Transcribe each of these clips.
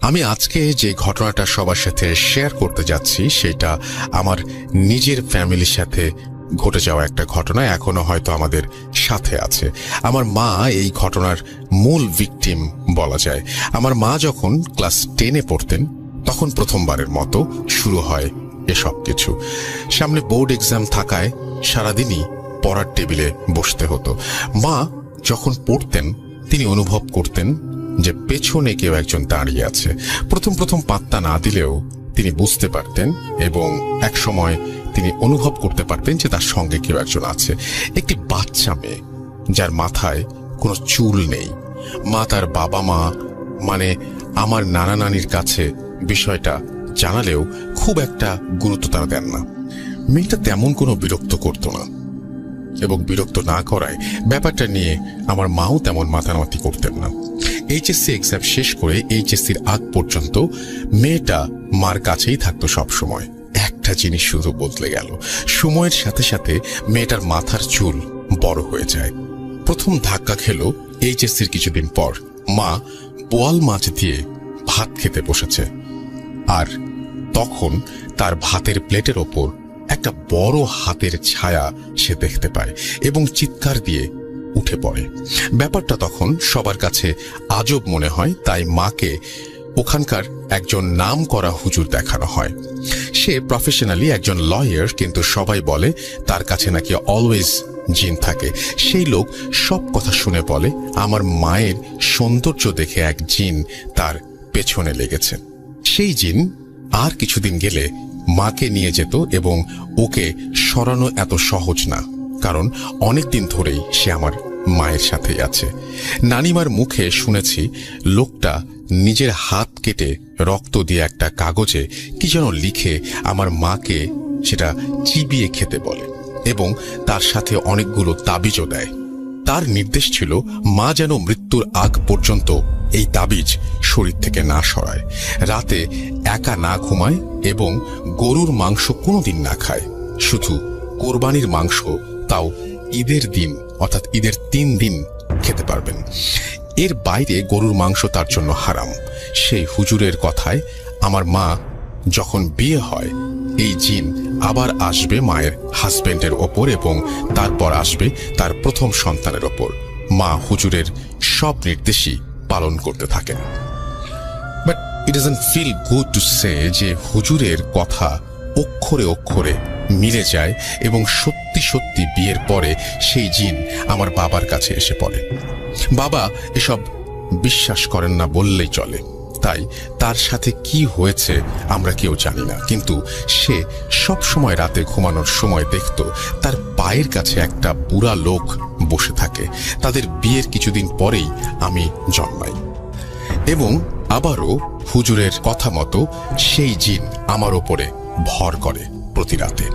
আমি আজকে যে ঘটনাটা সবার সাথে শেয়ার করতে যাচ্ছি সেটা আমার নিজের ফ্যামিলির সাথে ঘটে যাওয়া একটা ঘটনা, এখনো হয়তো আমাদের সাথে আছে। আমার মা এই ঘটনার মূল ভিকটিম বলা যায়। আমার মা যখন ক্লাস 10-এ পড়তেন তখন প্রথমবারের মতো শুরু হয় এসব কিছু। সামনে বোর্ড এক্সাম থাকায় সারাদিনই পড়ার টেবিলে বসতে হতো। মা যখন পড়তেন তিনি অনুভব করতেন যে পেছনে কেউ একজন দাঁড়িয়ে আছে। প্রথম প্রথম পাত্তা না দিলেও তিনি বুঝতে পারতেন এবং এক সময় তিনি অনুভব করতে পারতেন যে তার সঙ্গে কেউ একজন আছে। একটি বাচ্চা মেয়ে যার মাথায় কোনো চুল নেই। মা তার বাবা মা মানে আমার নানা নানির কাছে বিষয়টা জানালেও খুব একটা গুরুত্ব তারা দেন না। মেয়েটা তেমন কোনো বিরক্ত করতো না এবং বিরক্ত না করায় ব্যাপারটা নিয়ে আমার মাও তেমন মাথামাতি করতেন না। এইচএসসি এক্সাম শেষ করে এইচএসসির আগ পর্যন্ত মেয়েটা মার কাছেই থাকতো সব সময়। একটা জিনিস শুধু বদলে গেল, সময়ের সাথে সাথে মেয়েটার মাথার চুল বড় হয়ে যায়। প্রথম ধাক্কা খেলো এইচএসসির কিছুদিন পর। মা বোয়াল মাছ দিয়ে ভাত খেতে বসেছে, আর তখন তার ভাতের প্লেটের ওপর একটা বড় হাতের ছায়া সে দেখতে পায় এবং চিৎকার দিয়ে উঠে পড়ে। ব্যাপারটা তখন সবার কাছে আজব মনে হয়, তাই মাকে ওখানকার একজন নাম করা হুজুর দেখানো হয়। সে প্রফেশনালি একজন লয়ার, কিন্তু সবাই বলে তার কাছে নাকি অলওয়েজ জিন থাকে। সেই লোক সব কথা শুনে বলে আমার মায়ের সৌন্দর্য দেখে এক জিন তার পেছনে লেগেছে। সেই জিন আর কিছুদিন গেলে মাকে নিয়ে যেত এবং ওকে সরানো এত সহজ না, কারণ অনেকদিন ধরেই সে আমার মায়ের সাথেই আছে। নানিমার মুখে শুনেছি লোকটা নিজের হাত কেটে রক্ত দিয়ে একটা কাগজে কি যেন লিখে আমার মাকে সেটা চিবিয়ে খেতে বলে এবং তার সাথে অনেকগুলো তাবিজও দেয়। তার নির্দেশ ছিল মা যেন মৃত্যুর আগ পর্যন্ত এই তাবিজ শরীর থেকে না সরায়, রাতে একা না ঘুমায় এবং গরুর মাংস কোনোদিন না খায়, শুধু কোরবানির মাংস তাও ঈদের দিন অর্থাৎ ঈদের 3 দিন খেতে পারবেন। এর বাইরে গরুর মাংস তার জন্য হারাম। সেই হুজুরের কথায় আমার মা যখন বিয়ে হয় এই জিন আবার আসবে মায়ের হাজবেন্ডের ওপর এবং তারপর আসবে তার প্রথম সন্তানের ওপর। মা হুজুরের সব নির্দেশই পালন করতে থাকেন। But it doesn't feel good to say যে হুজুরের কথা অক্ষরে অক্ষরে মিলে যায় এবং সত্যি সত্যি বিয়ের পরে সেই জিন আমার বাবার কাছে এসে পড়ে। বাবা এসব বিশ্বাস করেন না বললেই চলে, তাই তার সাথে কি হয়েছে আমরা কেউ জানি না, কিন্তু সে সব সময় রাতে ঘুমানোর সময় দেখত তার পায়ের কাছে একটা বুড়া লোক বসে থাকে। তাদের বিয়ের কিছুদিন পরেই আমি জন্মাই এবং আবারও হুজুরের কথা মতো সেই জিন আমার ওপরে ভর করে প্রতি রাতে।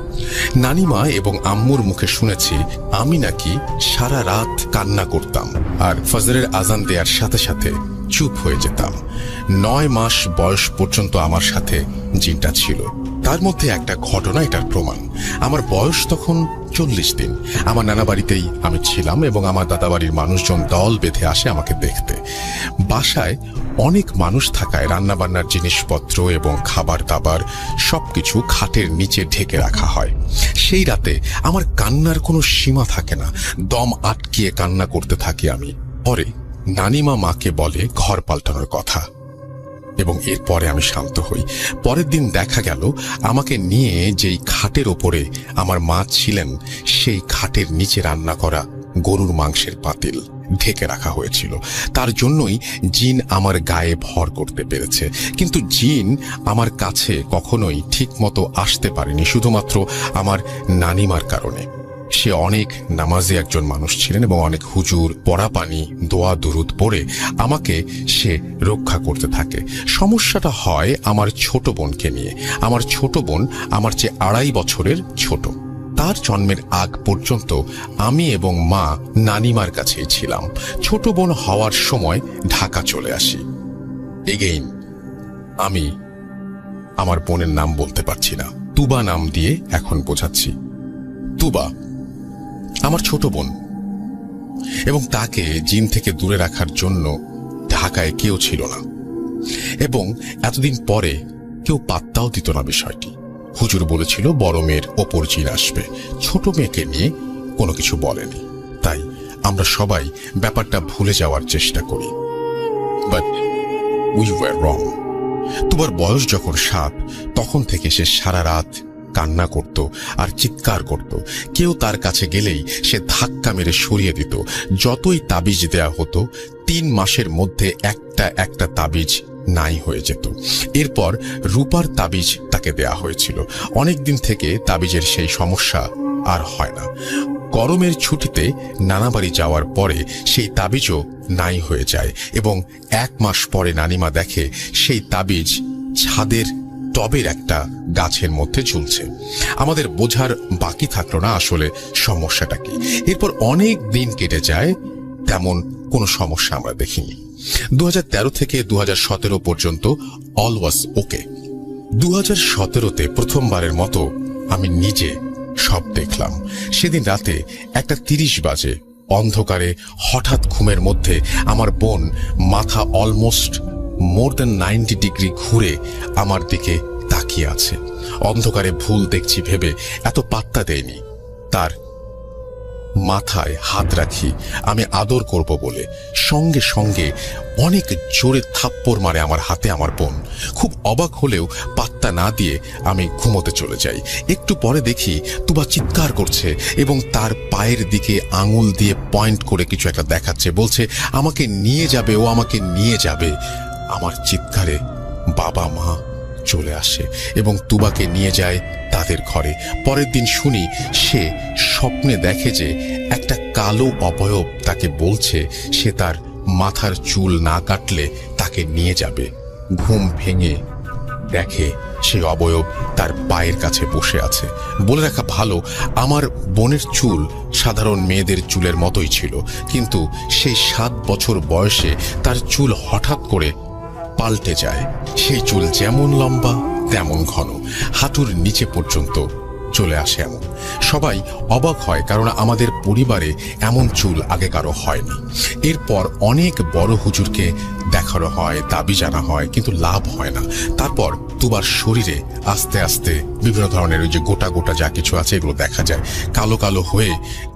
নানিমা এবং আম্মুর মুখে শুনেছি আমি নাকি সারা রাত কান্না করতাম আর ফজরের আজান দেওয়ার সাথে সাথে চুপ হয়ে যেতাম। 9 মাস বয়স পর্যন্ত আমার সাথে জিনটা ছিল। তার মধ্যে একটা ঘটনা এটার প্রমাণ। আমার বয়স তখন 40 দিন। আমার নানা বাড়িতেই আমি ছিলাম এবং আমার দাদাবাড়ির মানুষজন দল বেঁধে আসে আমাকে দেখতে। বাসায় অনেক মানুষ থাকায় রান্নাবান্নার জিনিসপত্র এবং খাবার দাবার সবকিছু খাটের নিচে ঢেকে রাখা হয়। সেই রাতে আমার কান্নার কোনো সীমা থাকে না, দম আটকিয়ে কান্না করতে থাকি আমি। পরে নানিমা মাকে বলে ঘর পাল্টানোর কথা এবং এরপরে আমি শান্ত হই। পরের দিন দেখা গেল আমাকে নিয়ে যেই খাটের ওপরে আমার মা ছিলেন সেই খাটের নিচে রান্না করা গরুর মাংসের পাতিল ঢেকে রাখা হয়েছিল। তার জন্যই জিন আমার গায়ে ভর করতে পেরেছে, কিন্তু জিন আমার কাছে কখনোই ঠিক মতো আসতে পারেনি শুধুমাত্র আমার নানিমার কারণে। সে অনেক নামাজি একজন মানুষ ছিলেন এবং অনেক হুজুর পড়া পানি দোয়া দুরুদ পড়ে আমাকে সে রক্ষা করতে থাকে। সমস্যাটা হয় আমার ছোট বোনকে নিয়ে। আমার ছোট বোন আমার চেয়ে 2.5 বছরের ছোট। তার জন্মের আগ পর্যন্ত আমি এবং মা নানিমার কাছেই ছিলাম। ছোট বোন হওয়ার সময় ঢাকা চলে আসি। এগেইন আমি আমার বোনের নাম বলতে পারছি না, তুবা নাম দিয়ে এখন বোঝাচ্ছি। তুবা আমার ছোট বোন এবং তাকে জিন থেকে দূরে রাখার জন্য ঢাকায় কেউ ছিল না। এবং এতদিন পরে কেউ পাত্তাও দিত না বিষয়টি। হুজুর বলেছিল বড় মেয়ের ওপর জিন আসবে, ছোট মেয়েকে নিয়ে কোনো কিছু বলেনি। তাই আমরা সবাই ব্যাপারটা ভুলে যাওয়ার চেষ্টা করি, বাট উই ওয়ার রং। তোমার বয়স যখন 7, তখন থেকে সে সারা রাত কান্না করত আর চিৎকার করত। কেউ তার কাছে গেলেই সে ধাক্কা মেরে সরিয়ে দিত। যতই তাবিজ দেয়া হতো, 3 মাসের মধ্যে একটা একটা তাবিজ নাই হয়ে যেত। এরপর রূপার তাবিজ তাকে দেয়া হয়েছিল। অনেক দিন থেকে তাবিজের সেই সমস্যা আর হয় না। গরমের ছুটিতে নানা বাড়ি যাওয়ার পরে সেই তাবিজও নাই হয়ে যায় এবং 1 মাস পরে নানিমা দেখে সেই তাবিজ ছাদের টবের একটা গাছের মধ্যে ঝুলছে। আমাদের বোঝার বাকি থাকলো না আসলে সমস্যাটা কি। এরপর অনেক দিন কেটে যায়, তেমন কোনো সমস্যা আমরা দেখিনি। 2013 থেকে 2017 পর্যন্ত অল ওয়াজ ওকে। 2017তে প্রথমবারের মতো আমি নিজে সব দেখলাম। সেদিন রাতে 1:30 বাজে অন্ধকারে হঠাৎ ঘুমের মধ্যে আমার বোন মাথা অলমোস্ট মোর দ্যান 90 ডিগ্রি ঘুরে আমার দিকে তাকিয়ে আছে। অন্ধকারে ভুল দেখছি ভেবে এত পাত্তা দেয়নি। তার মাথায় হাত রাখি আমি আদর করব বলে। সঙ্গে সঙ্গে অনেক জোরে থাপ্পড় মারে আমার হাতে আমার বোন। খুব অবাক হলেও পাত্তা না দিয়ে আমি ঘুমোতে চলে যাই। একটু পরে দেখি তুবা চিৎকার করছে এবং তার পায়ের দিকে আঙুল দিয়ে পয়েন্ট করে কিছু একটা দেখাচ্ছে, বলছে আমাকে নিয়ে যাবে, ও আমাকে নিয়ে যাবে। আমার চিৎকারে বাবা মা চলে আসে এবং তুবাকে নিয়ে যায় তাদের ঘরে। পরের দিন শুনি সে স্বপ্নে দেখে যে একটা কালো অবয়ব তাকে বলছে সে তার মাথার চুল না কাটলে তাকে নিয়ে যাবে। ঘুম ভেঙে দেখে সেই অবয়ব তার পায়ের কাছে বসে আছে। বলে রাখা ভালো, আমার বোনের চুল সাধারণ মেয়েদের চুলের মতোই ছিল, কিন্তু সেই 7 বছর বয়সে তার চুল হঠাৎ করে পাল্টে যায়। সেই চুল যেমন লম্বা তেমন ঘন, হাঁটুর নিচে পর্যন্ত চলে আসে। এমন সবাই অবাক হয়, কারণ আমাদের পরিবারে এমন চুল আগে কারো হয়নি। এরপর অনেক বড় হুজুরকে দেখানো হয়, দাবি জানা হয়, কিন্তু লাভ হয় না। তারপর তুবার শরীরে আস্তে আস্তে বিভিন্ন ধরনের ওই যে গোটা গোটা যা কিছু আছে এগুলো দেখা যায়, কালো কালো হয়ে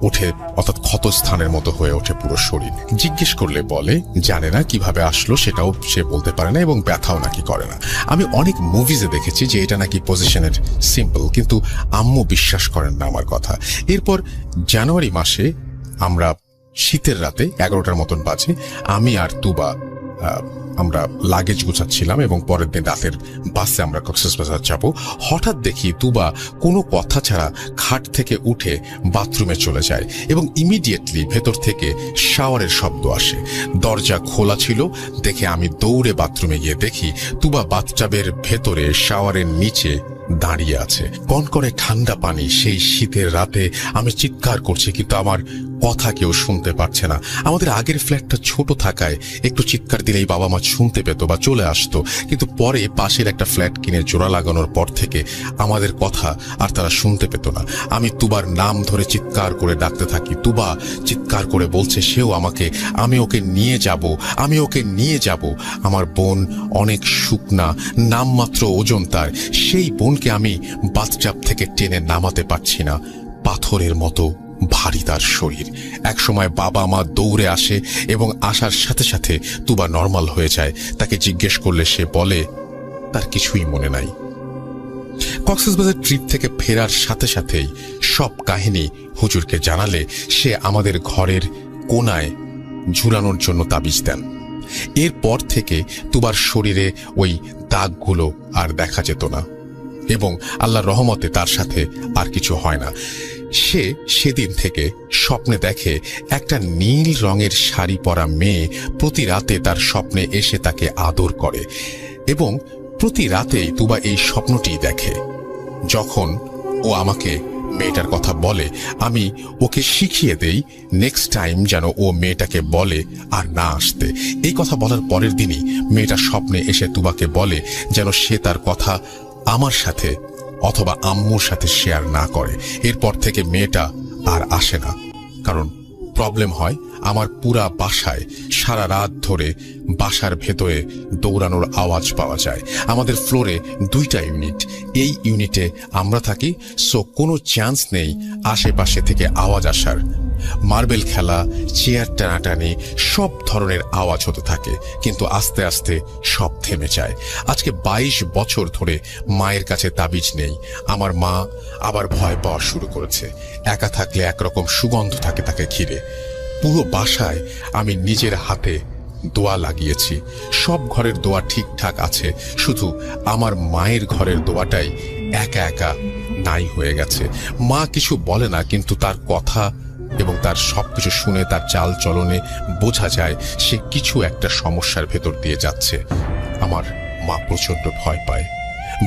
ওঠে, অর্থাৎ ক্ষতস্থানের মতো হয়ে ওঠে পুরো শরীর। জিজ্ঞেস করলে বলে জানে না কিভাবে আসলো, সেটাও সে বলতে পারে না এবং ব্যথাও নাকি করে না। আমি অনেক মুভিজে দেখেছি যে এটা নাকি পজিশনের সিম্পল, কিন্তু আম্মু বিশ্বাস করেন না আমার কথা। এরপর জানুয়ারি মাসে আমরা শীতের রাতে 11টার মতন বাজে, আমি আর তুবা আমরা লাগেজ গুছাচ্ছিলাম এবং পরের দিন রাতের বাসে আমরা কক্সবাজার যাব। হঠাৎ দেখি তুবা কোনো কথা ছাড়া খাট থেকে উঠে বাথরুমে চলে যায় এবং ইমিডিয়েটলি ভেতর থেকে শাওয়ারের শব্দ আসে। দরজা খোলা ছিল দেখে আমি দৌড়ে বাথরুমে গিয়ে দেখি তুবা বাথটাবের ভেতরে শাওয়ারের নিচে দাঁড়িয়ে আছে। কনকনে ঠান্ডা পানি, সেই শীতের রাতে আমি চিৎকার করছি, কিন্তু আমার কথা কেউ শুনতে পারছে না। আমাদের আগের ফ্ল্যাটটা ছোট থাকায় একটু চিৎকার দিলেই বাবা মা শুনতে পেত বা চলে আসতো, কিন্তু পরে পাশের একটা ফ্ল্যাট কিনে জোড়া লাগানোর পর থেকে আমাদের কথা আর তারা শুনতে পেত না। আমি তুবার নাম ধরে চিৎকার করে ডাকতে থাকি। তুবা চিৎকার করে বলছে সেও আমাকে, আমি ওকে নিয়ে যাব, আমি ওকে নিয়ে যাব। আমার বোন অনেক শুকনা, নামমাত্র ওজন তার। সেই বোনকে আমি বাথটাব থেকে টেনে নামাতে পারছি না, পাথরের মতো ভারী তার শরীর। একসময় বাবা মা দৌড়ে আসে এবং আসার সাথে সাথে তুবা নর্মাল হয়ে যায়। তাকে জিজ্ঞেস করলে সে বলে তার কিছুই মনে নাই। কক্সবাজার ট্রিপ থেকে ফেরার সাথে সাথেই সব কাহিনী হুজুরকে জানালে সে আমাদের ঘরের কোনায় ঝুলানোর জন্য তাবিজ দেন। এরপর থেকে তুবার শরীরে ওই দাগগুলো আর দেখা যেত না এবং আল্লাহর রহমতে তার সাথে আর কিছু হয় না। সে সেদিন থেকে স্বপ্নে দেখে একটা নীল রঙের শাড়ি পরা মেয়ে প্রতি রাতে তার স্বপ্নে এসে তাকে আদর করে এবং প্রতি রাতেই তুবা এই স্বপ্নটি দেখে। যখন ও আমাকে মেয়েটার কথা বলে আমি ওকে শিখিয়ে দেই নেক্সট টাইম যেন ও মেয়েটাকে বলে আর না আসতে। এই কথা বলার পরের দিনই মেয়েটা স্বপ্নে এসে তুবাকে বলে যেন সে তার কথা আমার সাথে অথবা আম্মুর সাথে শেয়ার না করে। এরপর থেকে মেয়েটা আর আসে না, কারণ প্রবলেম হয় আমার পুরা বাসায় সারা রাত ধরে বাসার ভেতরে দৌড়ানোর আওয়াজ পাওয়া যায়। আমাদের ফ্লোরে 2টা ইউনিট, এই ইউনিটে আমরা থাকি, সো কোনো চান্স নেই আশেপাশে থেকে আওয়াজ আসার। মার্বেল খেলা, চেয়ার টানাটানি, সব ধরনের আওয়াজ হতে থাকে, কিন্তু আস্তে আস্তে সব থেমে যায়। আজকে 22 বছর ধরে মায়ের কাছে তাবিজ নেই। আমার মা আবার ভয় পাওয়া শুরু করেছে। একা থাকলে একরকম সুগন্ধ থাকে তাকে ঘিরে। পুরো বাসায় আমি নিজের হাতে দোয়া লাগিয়েছি, সব ঘরের দোয়া ঠিকঠাক আছে, শুধু আমার মায়ের ঘরের দোয়াটাই একা একা নাই হয়ে গেছে। মা কিছু বলে না, কিন্তু তার কথা এবং তার সবকিছু শুনে তার চাল চলনে বোঝা যায় সে কিছু একটা সমস্যার ভেতর দিয়ে যাচ্ছে। আমার মা প্রচন্ড ভয় পায়।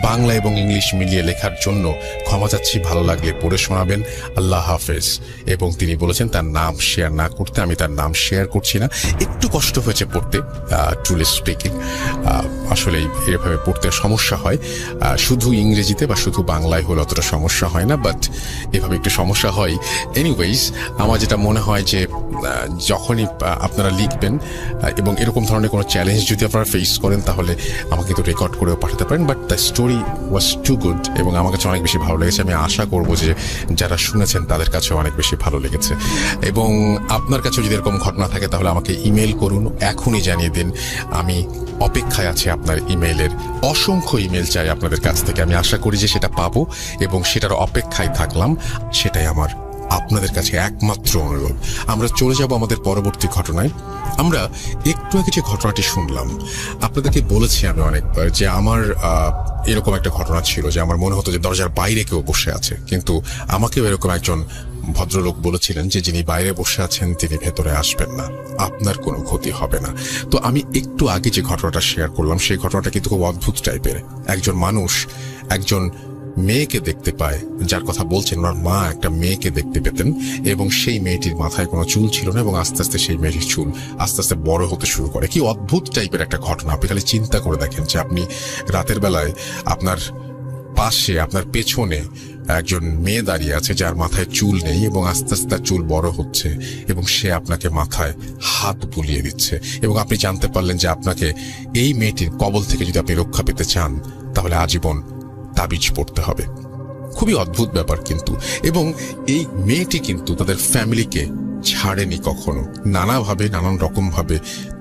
বাংলা এবং ইংলিশ মিলিয়ে লেখার জন্য ক্ষমা চাচ্ছি, ভালো লাগলে পড়ে শোনাবেন। আল্লাহ হাফেজ। এবং তিনি বলেছেন তার নাম শেয়ার না করতে। আমি তার নাম শেয়ার করছি না। একটু কষ্ট হয়েছে পড়তে, ট্রুলি স্পিকিং। আসলে এভাবে পড়তে সমস্যা হয়, শুধু ইংরেজিতে বা শুধু বাংলায় হলে অতটা সমস্যা হয় না, বাট এভাবে একটু সমস্যা হয়। এনিওয়েজ, আমার যেটা মনে হয় যে যখনই আপনারা লিখবেন এবং এরকম ধরনের কোনো চ্যালেঞ্জ যদি আপনারা ফেস করেন, তাহলে আমাকে তো রেকর্ড করেও পাঠাতে পারেন। But the story was too good এবং আমার কাছে অনেক বেশি ভালো লেগেছে। আমি আশা করব যে যারা শুনেছেন তাদের কাছেও অনেক বেশি ভালো লেগেছে। এবং আপনার কাছেও যদি এরকম ঘটনা থাকে তাহলে আমাকে ইমেল করুন, এখনই জানিয়ে দিন। আমি অপেক্ষায় আছি আপনার ইমেইলের। অসংখ্য ইমেল চাই আপনাদের কাছ থেকে। আমি আশা করি যে সেটা পাবো এবং সেটার অপেক্ষায় থাকলাম। সেটাই আমার আপনাদের কাছে একমাত্র অনুরোধ। আমরা চলে যাব আমাদের পরবর্তী ঘটনায়। আমরা একটু আগে যে ঘটনাটি শুনলাম, আপনাদেরকে বলেছি আমি অনেকবার যে আমার এরকম একটা ঘটনা ছিল যে আমার মনে হতো যে দরজার বাইরে কেউ বসে আছে, কিন্তু আমাকেও এরকম একজন ভদ্রলোক বলেছিলেন যে যিনি বাইরে বসে আছেন তিনি ভেতরে আসবেন না, আপনার কোনো ক্ষতি হবে না। তো আমি একটু আগে যে ঘটনাটা শেয়ার করলাম সেই ঘটনাটা কিন্তু খুব অদ্ভুত টাইপের। একজন মানুষ একজন মেয়েকে দেখতে পায়, যার কথা বলছেন ওনার মা একটা মেয়েকে দেখতে পেতেন, এবং সেই মেয়েটির মাথায় কোনো চুল ছিল না এবং আস্তে আস্তে সেই মেয়েটির চুল আস্তে আস্তে বড় হতে শুরু করে। কি অদ্ভুত টাইপের একটা ঘটনা। আপনি খালি চিন্তা করে দেখেন যে আপনি রাতের বেলায় আপনার পাশে, আপনার পেছনে একজন মেয়ে দাঁড়িয়ে আছে যার মাথায় চুল নেই এবং আস্তে আস্তে তার চুল বড় হচ্ছে এবং সে আপনাকে মাথায় হাত বুলিয়ে দিচ্ছে, এবং আপনি জানতে পারলেন যে আপনাকে এই মেয়েটির কবল থেকে যদি আপনি রক্ষা পেতে চান তাহলে আজীবন তাবিজ পড়তে হবে। খুবই অদ্ভুত ব্যাপার কিন্তু। এবং এই মেয়েটি কিন্তু তাদের ফ্যামিলিকে ছাড়েনি কখনো, নানাভাবে নানান রকম ভাবে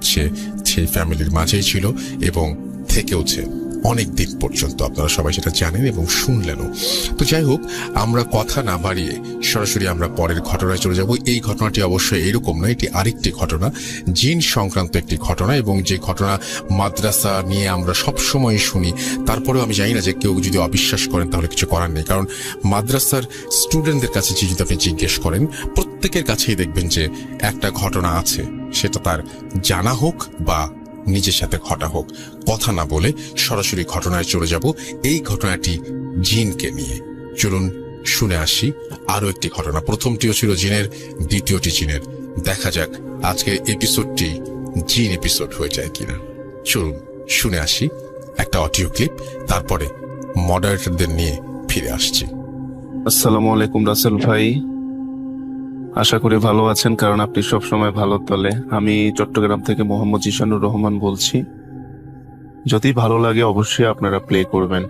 সে সেই ফ্যামিলির মাঝেই ছিল এবং থেকেওছে অনেক দিন পর্যন্ত। আপনারা সবাই সেটা জানেন এবং শুনলেনও। তো যাই হোক, আমরা কথা না বাড়িয়ে সরাসরি আমরা পরের ঘটনায় চলে যাব। এই ঘটনাটি অবশ্যই এরকম নয়, এটি আরেকটি ঘটনা, জিন সংক্রান্ত একটি ঘটনা, এবং যে ঘটনা মাদ্রাসা নিয়ে আমরা সব সময় শুনি। তারপরেও আমি জানি না যে কেউ যদি অবিশ্বাস করেন তাহলে কিছু করার নেই, কারণ মাদ্রাসার স্টুডেন্টদের কাছে যদি আপনি জিজ্ঞেস করেন প্রত্যেকের কাছেই দেখবেন যে একটা ঘটনা আছে, সেটা তার জানা হোক বা নিজের সাথে ঘটা হোক। কথা না বলে সরাসরি ঘটনায় চলে যাব। এই ঘটনাটি জিনকে নিয়ে। চলুন শুনে আসি আরো একটি ঘটনা। প্রথমটিও ছিল জিনের, দ্বিতীয়টি জিনের। দেখা যাক আজকের এপিসোডটি জিন এপিসোড হয়ে যায় কিনা। চলুন শুনে আসি একটা অডিও ক্লিপ, তারপরে মডারেটরদের নিয়ে ফিরে আসছি। আসসালামু আলাইকুম রাসেল ভাই, আশা করি ভালো আছেন, কারণ আপনি সব সময় ভালো তলে। আমি চট্টগ্রাম থেকে মোহাম্মদ জিশানুর রহমান বলছি। যদি ভালো লাগে অবশ্যই আপনারা প্লে করবেন।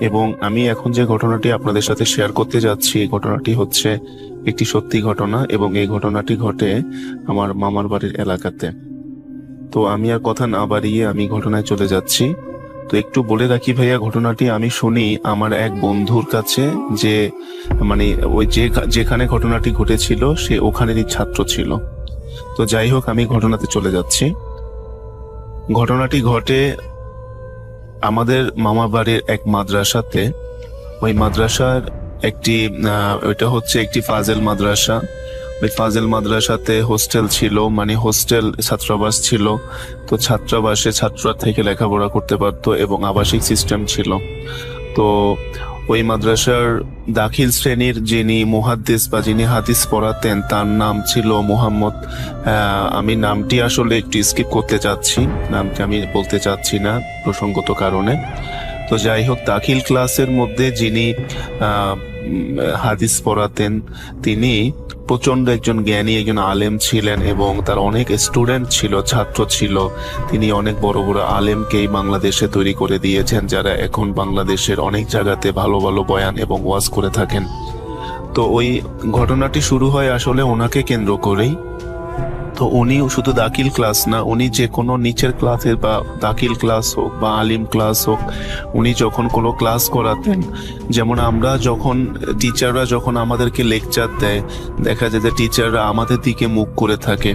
এবং আমি এখন যে ঘটনাটি আপনাদের সাথে শেয়ার করতে যাচ্ছি, এই ঘটনাটি হচ্ছে একটি সত্যি ঘটনা এবং এই ঘটনাটি ঘটে আমার মামার বাড়ির এলাকাতে। তো আমি আর কথা না বাড়িয়ে আমি ঘটনায় চলে যাচ্ছি। তো একটু বলে রাখি ভাইয়া, ঘটনাটি আমি শুনি আমার এক বন্ধুর কাছে, যে মানে ওই যেখানে ঘটনাটি ঘটেছিল সে ওখানেরই ছাত্র ছিল। তো যাই হোক, আমি ঘটনাতে চলে যাচ্ছি। ঘটনাটি ঘটে আমাদের মামা বাড়ির এক মাদ্রাসাতে। ওই মাদ্রাসার একটি ওইটা হচ্ছে একটি ফাজেল মাদ্রাসা। ওই ফাজেল মাদ্রাসাতে হোস্টেল ছিল, মানে হোস্টেল ছাত্রাবাস ছিল। তো ছাত্রাবাসে ছাত্ররা থেকে লেখাপড়া করতে পারতো এবং আবাসিক সিস্টেম ছিল। তো ওই মাদ্রাসার দাখিল শ্রেণীর যিনি মুহাদ্দিস বা যিনি হাদিস পড়াতেন তার নাম ছিল মুহাম্মদ, আমি নামটি আসলে একটু স্কিপ করতে চাচ্ছি, নামটি আমি বলতে চাচ্ছি না প্রসঙ্গত কারণে। তো যাই হোক, দাখিল ক্লাসের মধ্যে যিনি হাদিস পড়াতেন। তিনি প্রচন্ড একজন জ্ঞানী, একজন আলেম ছিলেন এবং তার অনেক স্টুডেন্ট ছিল, ছাত্র ছিল। তিনি অনেক বড় বড় আলেমকেই বাংলাদেশে তৈরি করে দিয়েছেন, যারা এখন বাংলাদেশের অনেক জায়গাতে ভালো ভালো বয়ান এবং ওয়াজ করে থাকেন। তো ওই ঘটনাটি শুরু হয় আসলে ওনাকে কেন্দ্র করেই। তো উনি শুধু দাখিল ক্লাস না, উনি যে কোনো নিচের ক্লাসের বা দাখিল ক্লাস হোক বা আলিম ক্লাস হোক, উনি যখন কোনো ক্লাস করাতেন, যেমন আমরা যখন টিচাররা যখন আমাদেরকে লেকচার দেয়, দেখা যায় যে টিচাররা আমাদের দিকে মুখ করে থাকে।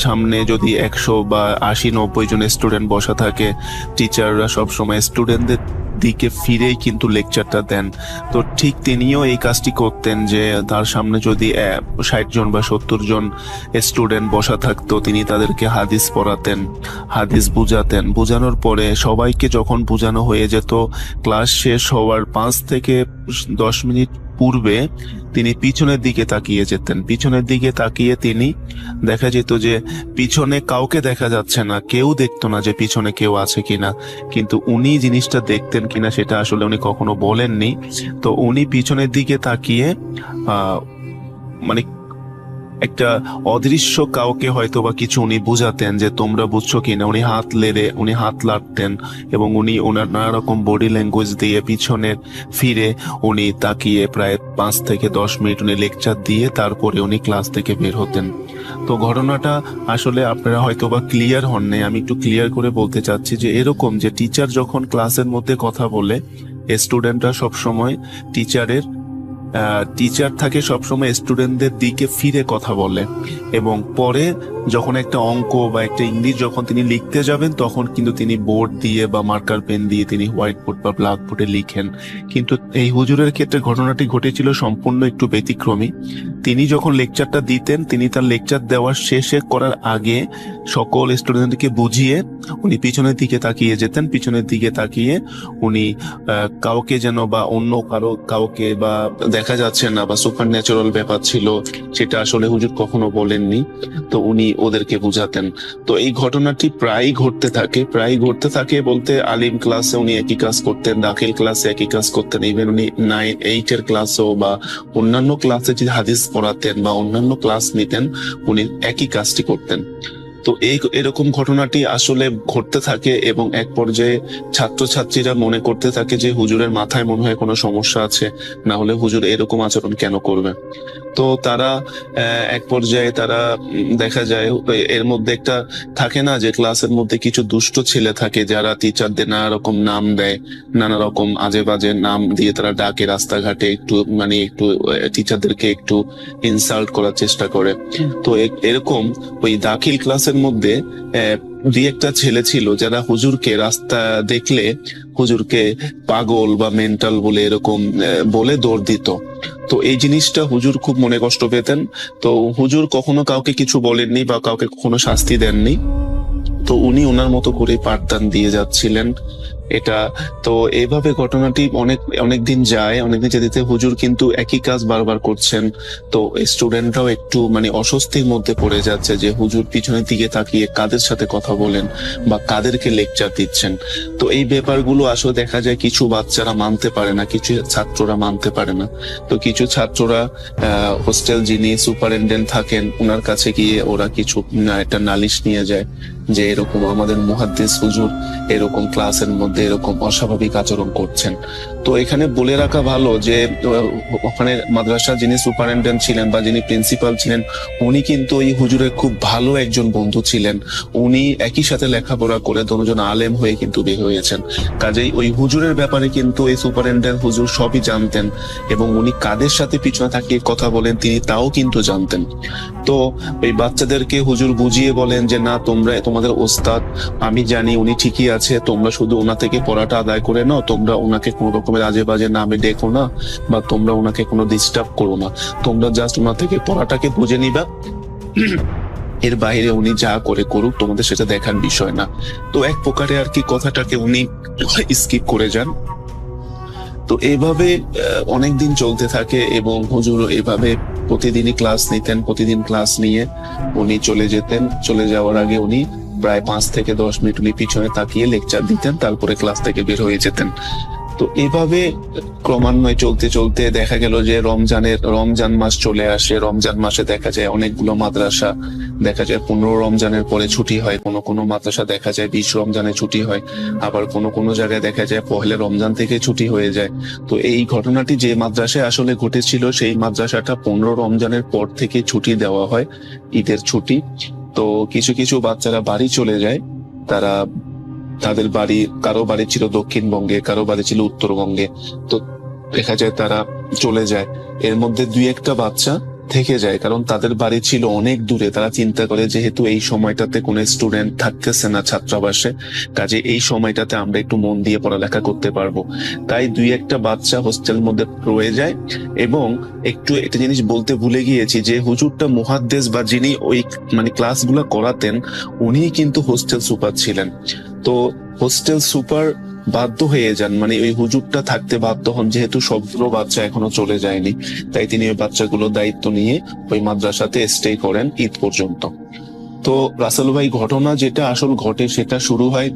সামনে যদি 100 বা 80-90 জন স্টুডেন্ট বসা থাকে, টিচাররা সবসময় স্টুডেন্টদের দিকে ফিরেই কিন্তু লেকচারটা দেন। তো ঠিক তিনিও এই কাজটি করতেন যে তার সামনে যদি 60 জন বা 70 জন স্টুডেন্ট বসা থাকতো, তিনি তাদেরকে হাদিস পড়াতেন, হাদিস বুঝাতেন। বুঝানোর পরে সবাইকে যখন বুঝানো হয়ে যেত, ক্লাস শেষ হওয়ার 5 থেকে 10 মিনিট পূর্বে তিনি পিছনের দিকে তাকিয়ে যেতেন। পিছনের দিকে তাকিয়ে তিনি দেখা যেত যে পিছনে কাউকে দেখা যাচ্ছে না, কেউ দেখতো না যে পিছনে কেউ আছে কিনা, কিন্তু উনি জিনিসটা দেখতেন কিনা সেটা আসলে উনি কখনো বলেননি। তো উনি পিছনের দিকে তাকিয়ে মানে একটা অদৃশ্য কাউকে হয়তো বা কিছু উনি বুঝাতেন যে তোমরা বুঝছো কিনা। উনি হাত লাড়তেন এবং উনি ওনার নানা রকম বডি ল্যাঙ্গুয়েজ দিয়ে পিছনের ফিরে উনি তাকিয়ে প্রায় 5 থেকে 10 মিনিট উনি লেকচার দিয়ে তারপরে উনি ক্লাস থেকে বের হতেন। তো ঘটনাটা আসলে আপনারা হয়তো বা ক্লিয়ার হন নাই, আমি একটু ক্লিয়ার করে বলতে চাচ্ছি যে এরকম যে টিচার যখন ক্লাসের মধ্যে কথা বলে, স্টুডেন্টরা সবসময় টিচার থাকে সবসময় স্টুডেন্টদের দিকে ফিরে কথা বলে, এবং পরে যখন একটা অঙ্ক বা একটা ইংলিশ যখন তিনি লিখতে যাবেন, তখন কিন্তু তিনি বোর্ড দিয়ে বা মার্কার পেন দিয়ে তিনি হোয়াইট বোর্ড বা ব্ল্যাক বোর্ডে লিখেন। কিন্তু এই হুজুরের ক্ষেত্রে ঘটনাটি ঘটেছিল সম্পূর্ণ একটু ব্যতিক্রমী। তিনি যখন লেকচারটা দিতেন, তিনি তার লেকচার দেওয়ার শেষে করার আগে সকল স্টুডেন্টকে বুঝিয়ে উনি পিছনের দিকে তাকিয়ে যেতেন। পিছনের দিকে তাকিয়ে উনি কাউকে যেন বা অন্য কাউকে বা দেখা যাচ্ছে না বা সুপার ন্যাচারাল ব্যাপার ছিল, সেটা আসলে হুজুর কখনো বলেননি, তো উনি ওদেরকে বুঝাতেন। তো এই ঘটনাটি প্রায় ঘটতে থাকে বলতে আলিম ক্লাসে উনি একই কাজ করতেন, দাখিল ক্লাসে একই কাজ করতেন, ইভেন উনি 9-8 ক্লাসেও বা অন্যান্য ক্লাসে যদি হাদিস পড়াতেন বা অন্যান্য ক্লাস নিতেন, উনি একই কাজটি করতেন। তো এরকম ঘটনাটি আসলে ঘটতে থাকে এবং এক পর্যায়ে ছাত্রছাত্রীরা মনে করতে থাকে যে হুজুরের মাথায় মনে হয় কোনো সমস্যা আছে, না হলে হুজুর এরকম আচরণ কেন করবে। তো তারা এক পর্যায়ে দেখা যায় এর মধ্যে একটা থাকে না যে ক্লাসের মধ্যে কিছু দুষ্ট ছেলে থাকে যারা টিচারদের নানা রকম নাম দেয়, নানা রকম আজে বাজে নাম দিয়ে তারা ডাকে রাস্তাঘাটে, একটু টিচারদেরকে একটু ইনসাল্ট করার চেষ্টা করে। তো এরকম ওই দাখিল ক্লাসের মধ্যে দুই একটা ছেলে ছিল যারা হুজুরকে রাস্তা দেখলে হুজুরকে পাগল বা মেন্টাল বলে এরকম বলে দৌড় দিত। তো এই জিনিসটা হুজুর খুব মনে কষ্ট পেতেন। তো হুজুর কখনো কাউকে কিছু বলেননি বা কাউকে কখনো শাস্তি দেননি, তো উনি ওনার মতো করে পাঠদান দিয়ে যাচ্ছিলেন এটা। তো এইভাবে ঘটনাটি অনেকদিন যায়, অনেকদিন যেতে হুজুর কিন্তু একই কাজ বারবার করছেন। তো স্টুডেন্টরাও একটু অস্বস্তির মধ্যে পড়ে যাচ্ছে যে হুজুর পিছনের দিকে তাকিয়ে কাদের সাথে কথা বলেন বা কাদেরকে লেকচার দিচ্ছেন। তো এই ব্যাপারগুলো আসলে দেখা যায় কিছু বাচ্চারা মানতে পারে না, কিছু ছাত্ররা মানতে পারে না। তো কিছু ছাত্ররা হোস্টেল যিনি সুপারিনটেন্ডেন্ট থাকেন ওনার কাছে গিয়ে ওরা কিছু একটা নালিশ নিয়ে যায় যে এরকম আমাদের মুহাদ্দিস হুজুর এরকম ক্লাসের মধ্যে এরকম অস্বাভাবিক আচরণ করছেন। তো এখানে বলে রাখা ভালো যে ওখানে মাদ্রাসার যিনি সুপারিনটেন্ডেন্ট ছিলেন বা যিনি প্রিন্সিপাল ছিলেন, উনি কিন্তু এই হুজুরের খুব ভালো একজন বন্ধু ছিলেন। উনি একই সাথে লেখাপড়া করে দুজন আলেম হয়ে কিন্তু বের হয়েছেন। কাজেই ওই হুজুরের ব্যাপারে কিন্তু এই সুপারিনটেন্ডেন্ট হুজুর সবই জানতেন এবং উনি কাদের সাথে পিছনে থাকিয়ে কথা বলেন তিনি তাও কিন্তু জানতেন। তো ওই বাচ্চাদেরকে হুজুর বুঝিয়ে বলেন যে না, তোমাদের ওস্তাদ আমি জানি উনি ঠিকই আছে, তোমরা শুধু ওনা থেকে পড়াটা আদায় করে নাও, তোমরা ওনাকে কোনো রকমের আজে বাজে নামে ডেকো না বা তোমরা ওনাকে কোনো ডিস্টার্ব করো না, তোমরা জাস্ট ওনা থেকে পড়াটাকে বুঝে নিবা, এর বাইরে উনি যা করে করুক তোমাদের সেটা দেখার বিষয় না। তো এক প্রকারে আর কি কথাটাকে উনি স্কিপ করে যান। তো এইভাবে অনেকদিন চলতে থাকে এবং হুজুর এভাবে প্রতিদিনই ক্লাস নিতেন। প্রতিদিন ক্লাস নিয়ে উনি চলে যেতেন। চলে যাওয়ার আগে উনি প্রায় 5 থেকে 10 মিনিট উনি পিছনে তাকিয়ে লেকচার দিতেন, তারপরে ক্লাস থেকে বের হয়ে যেতেন। তো এভাবে ক্রমান্বয়ে চলতে চলতে দেখা গেল যে রমজান মাস চলে আসে। রমজান মাসে দেখা যায় অনেকগুলো মাদ্রাসা, দেখা যায় 15 রমজানের পরে ছুটি হয়, কোনো কোনো মাদ্রাসা দেখা যায় 20 রমজানে ছুটি হয়, আবার কোনো কোনো জায়গায় দেখা যায় পহেলে রমজান থেকে ছুটি হয়ে যায়। তো এই ঘটনাটি যে মাদ্রাসায় আসলে ঘটেছিল, সেই মাদ্রাসাটা 15 রমজানের পর থেকে ছুটি দেওয়া হয়, ঈদের ছুটি। তো কিছু কিছু বাচ্চারা বাড়ি চলে যায়। তারা তাদের বাড়ি, কারো বাড়ি ছিল দক্ষিণবঙ্গে, কারো বাড়ি ছিল উত্তরবঙ্গে। তো দেখা যায় তারা চলে যায়। এর মধ্যে দুই একটা বাচ্চা থেকে যায়, কারণ তাদের বাড়ি ছিল অনেক দূরে। তারা চিন্তা করে যেহেতু এই সময়টাতে কোনো স্টুডেন্ট থাকতেছে না ছাত্রাবাসে, কাজে এই সময়টাতে আমরা একটু মন দিয়ে পড়ালেখা করতে পারবো। তাই দুই একটা বাচ্চা হোস্টেল মধ্যে রয়ে যায়। এবং একটু একটা জিনিস বলতে ভুলে গিয়েছি, যে হুজুরটা মুহাদ্দেস বা যিনি ওই মানে ক্লাসগুলো করাতেন, উনি কিন্তু হোস্টেল সুপার ছিলেন। তো হোস্টেল সুপার বাধ্য হয়ে যান, মানে ওই হুজুরটা থাকতে বাধ্য হন, যেহেতু সবগুলো বাচ্চা এখনো চলে যায়নি। তাই তিনি ওই বাচ্চাগুলোর দায়িত্ব নিয়ে ওই মাদ্রাসাতে স্টে করেন ঈদ পর্যন্ত। তো রাসেল ভাই, ঘটনা যেটা আসল ঘটে সেটা শুরু হয়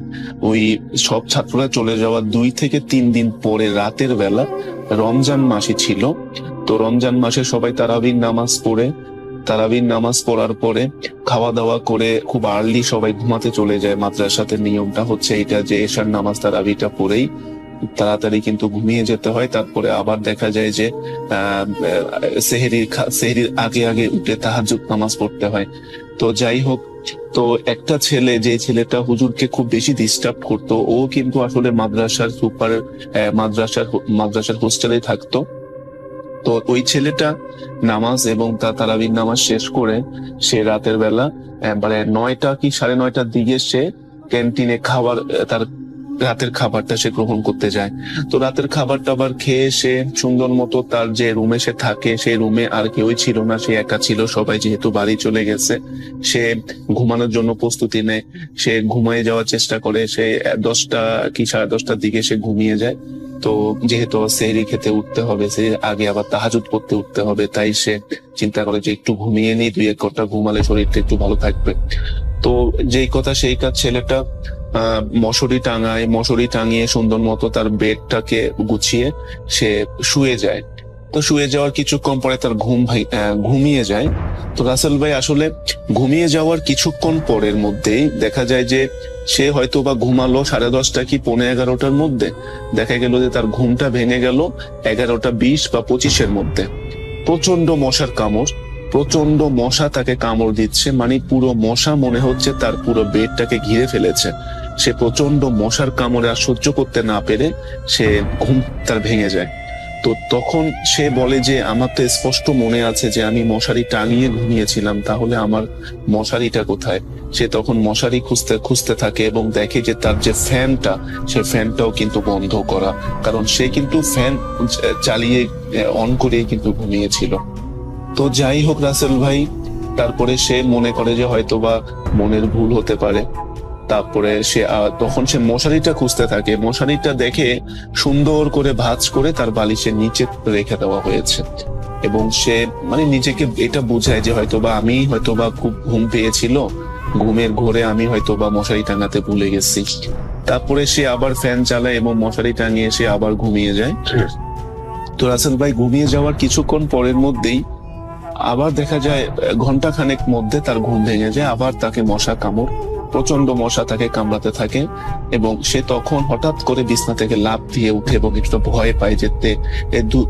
ওই সব ছাত্ররা চলে যাওয়ার 2 থেকে 3 দিন পরে রাতের বেলা। রমজান মাসই ছিল। তো রমজান মাসে সবাই তারাবির নামাজ পড়ার পরে খাওয়া দাওয়া করে খুব আর্লি সবাই ঘুমাতে চলে যায়। মাদ্রাসাতে নিয়মটা হচ্ছে এটা, যে এশার নামাজ তারাবিটা পড়েই তাড়াতাড়ি কিন্তু ঘুমিয়ে যেতে হয়। তারপরে আবার দেখা যায় যে সেহরির আগে আগে উঠে তাহাজ্জুদ নামাজ পড়তে হয়। তো যাই হোক, তো একটা ছেলে, যে ছেলেটা হুজুরকে খুব বেশি ডিস্টার্ব করতো, ও কিন্তু আসলে মাদ্রাসার সুপার মাদ্রাসার হোস্টেলে থাকতো। তো ওই ছেলেটা নামাজ এবং তারাবির নামাজ শেষ করে সে রাতের বেলা মানে 9টা কি 9:30টার দিকে সে ক্যান্টিনে তার রাতের খাবারটা সে গ্রহণ করতে যায়। তো রাতের খাবারটা আবার খেয়ে সে সুন্দর মতো তার যে রুমে সে থাকে, সেই রুমে আর কেউই ছিল না, সে একা ছিল। সবাই যেহেতু বাড়ি চলে গেছে, সে ঘুমানোর জন্য প্রস্তুতি নেয়। সে ঘুমিয়ে যাওয়ার চেষ্টা করে। সে 10টা কি 10:30টার দিকে সে ঘুমিয়ে যায়। তো যেহেতু সেহরি খেতে উঠতে হবে, সে আগে আবার তাহাজ্জুদ পড়তে উঠতে হবে, তাই সে চিন্তা করে যে একটু ঘুমিয়ে নিই, 2-1 ঘন্টা ঘুমালে শরীরটা একটু ভালো থাকবে। তো যেই কথা সেই কাজ, ছেলেটা মশারি টাঙিয়ে সুন্দর মতো তার বেডটাকে গুছিয়ে সে শুয়ে যায়। তো শুয়ে যাওয়ার কিছুক্ষণ পরে তার ঘুমিয়ে যায়। তো রাসেল ভাই, আসলে ঘুমিয়ে যাওয়ার কিছুক্ষণ পরের মধ্যেই দেখা যায় যে সে হয়তো বা ঘুমালো 10:30 কি 11:45টার মধ্যে। দেখা গেল যে তার ঘুমটা ভেঙে গেল 11:20 বা 25-এর মধ্যে। প্রচন্ড মশার কামড়, প্রচন্ড মশা তাকে কামড় দিচ্ছে, মানে পুরো মশা মনে হচ্ছে তার পুরো বেডটাকে ঘিরে ফেলেছে। সে প্রচন্ড মশার কামড়ে আর সহ্য করতে না পেরে সে ঘুম তার ভেঙে যায়। তো তখন সে বলে যে আমার তো স্পষ্ট মনে আছে যে আমি মশারি টাঙিয়ে ঘুমিয়েছিলাম, তাহলে আমার মশারিটা কোথায়? সে তখন মশারি খুঁজতে খুঁজতে থাকে এবং দেখে যে তার যে ফ্যানটা, সে ফ্যানটাও কিন্তু বন্ধ করা, কারণ সে কিন্তু ফ্যান চালিয়ে অন করেই কিন্তু ঘুমিয়েছিল। তো যাই হোক রাসেল ভাই, তারপরে সে মনে করে যে হয়তোবা মনের ভুল হতে পারে। তারপরে তখন সে মশারিটা খুঁজতে থাকে। মশারিটা দেখে সুন্দর করে ভাঁজ করে তার বালিশের নিচে রেখে দেওয়া হয়েছে। এবং সে মানে নিজেকে এটা বোঝায় যে হয়তোবা খুব ঘুম পেয়েছিল, ঘুমের ঘোরে আমি হয়তোবা মশারি টাঙাতে ভুলে গেছি। তারপরে সে আবার ফ্যান চালায় এবং মশারি টাঙিয়ে সে আবার ঘুমিয়ে যায়। তো রাসেল ভাই, ঘুমিয়ে যাওয়ার কিছুক্ষণ পরের মধ্যেই আবার দেখা যায় ঘন্টাখানেক মধ্যে তার ঘুম ভেঙে যায়। আবার তাকে প্রচন্ড মশা তাকে কামড়াতে থাকে এবং সে তখন হঠাৎ করে বিছনা থেকে লাফ দিয়ে উঠে এবং একটু ভয় পায় যে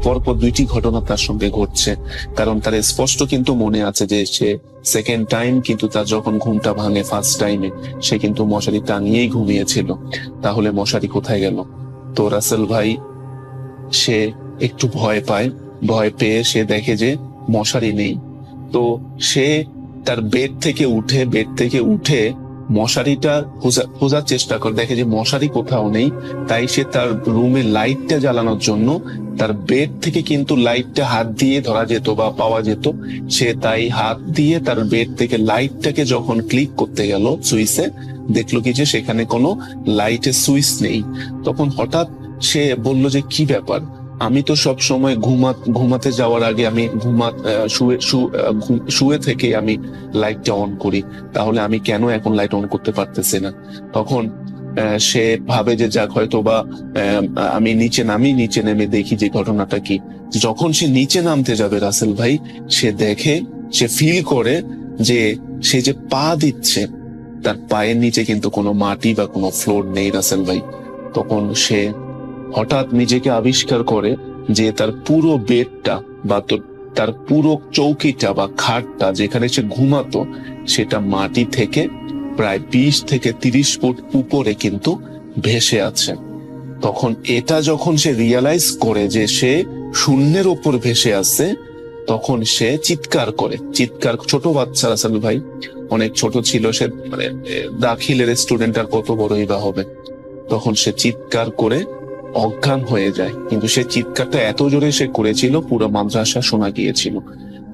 পরপর 2টি ঘটনা তার সঙ্গে ঘটছে। কারণ তার স্পষ্ট কিন্তু মনে আছে যে সে সেকেন্ড টাইম কিন্তু তার যখন ঘুমটা ভাঙে, ফার্স্ট টাইমে সে কিন্তু মশারি টাঙিয়েই ঘুমিয়েছিল। তাহলে মশারি কোথায় গেল? তো রাসেল ভাই, সে একটু ভয় পায়। ভয় পেয়ে সে দেখে যে মশারি নেই। তো সে তার বেড থেকে উঠে মশারিটা খোঁজার চেষ্টা করে, দেখে যে মশারি কোথাও নেই। তাই সে তার রুমে লাইটটা জ্বালানোর জন্য তার বেড থেকে কিন্তু লাইটটা হাত দিয়ে ধরা যেত বা পাওয়া যেত। সে তাই হাত দিয়ে তার বেড থেকে লাইটটাকে যখন ক্লিক করতে গেল সুইচে, দেখলো কি যে সেখানে কোনো লাইটের সুইচ নেই। তখন হঠাৎ সে বলল যে কি ব্যাপার, আমি তো সব সময় ঘুমাতে যাওয়ার আগে আমি শুয়ে থেকে আমি লাইটটা অন করি, তাহলে আমি কেন এখন লাইট অন করতে পারতেছি না? তখন সে ভাবে যে যাক হয়তো বা আমি নিচে নেমে দেখি যে ঘটনাটা কি। যখন সে নিচে নামতে যাবে রাসেল ভাই, সে ফিল করে যে সে যে পা দিচ্ছে তার পায়ের নিচে কিন্তু কোনো মাটি বা কোনো ফ্লোর নেই রাসেল ভাই। তখন সে হঠাৎ নিজেকে আবিষ্কার করে যে তার পুরো বেডটা বা তার পুরো চৌকিটা বা খাটটা যেখানে সে ঘুমাতো সেটা মাটি থেকে প্রায় 20 থেকে 30 ফুট উপরে কিন্তু ভেসে আছে। তখন এটা যখন সে রিয়ালাইজ করে যে সে শূন্যের ওপর ভেসে আছে, তখন সে চিৎকার, ছোট বাচ্চা রাসেল ভাই, অনেক ছোট ছিল সে, মানে দাখিলের স্টুডেন্ট আর কত বড়ই বা হবে। তখন সে চিৎকার করে অজ্ঞান হয়ে যায়, কিন্তু সে চিৎকারটা এত জোরে সে করেছিল পুরো মাদ্রাসা শোনা গিয়েছিল।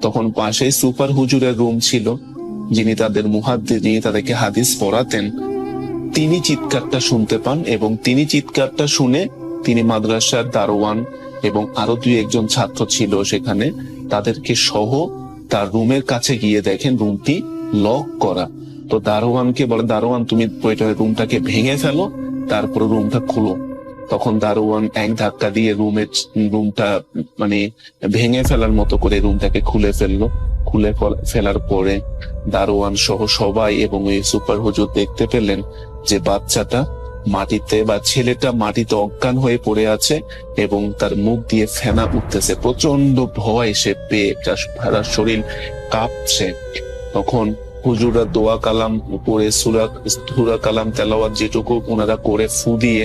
তখন পাশেই সুপার হুজুরের রুম ছিল, যিনি তাদেরকে হাদিস পড়াতেন, তিনি চিৎকারটা শুনতে পান এবং তিনি চিৎকারটা শুনে তিনি মাদ্রাসার দারোয়ান এবং আরো 2-1 ছাত্র ছিল সেখানে, তাদেরকে সহ তার রুমের কাছে গিয়ে দেখেন রুমটি লক করা। তো দারোয়ানকে বলে, দারোয়ান তুমি রুমটাকে ভেঙে ফেলো, তারপরে রুমটা খুলো। তখন দারোয়ান এক ধাক্কা দিয়ে রুমটা মানে ভেঙে ফেলার মতো করে রুমটাকে খুলে ফেলার পরে দারোয়ান সহ সবাই এবং ওই সুপার হুজুর দেখতে পেলেন যে ছেলেটা মাটিতে অজ্ঞান হয়ে পড়ে আছে এবং তার মুখ দিয়ে ফেনা উঠতেছে। প্রচন্ড ভয় সে পেয়ে তার শরীর কাঁপছে। তখন হুজুররা দোয়া কালাম পড়ে সূরা কালাম তেলাওয়াত যেটুকু ওনারা করে ফু দিয়ে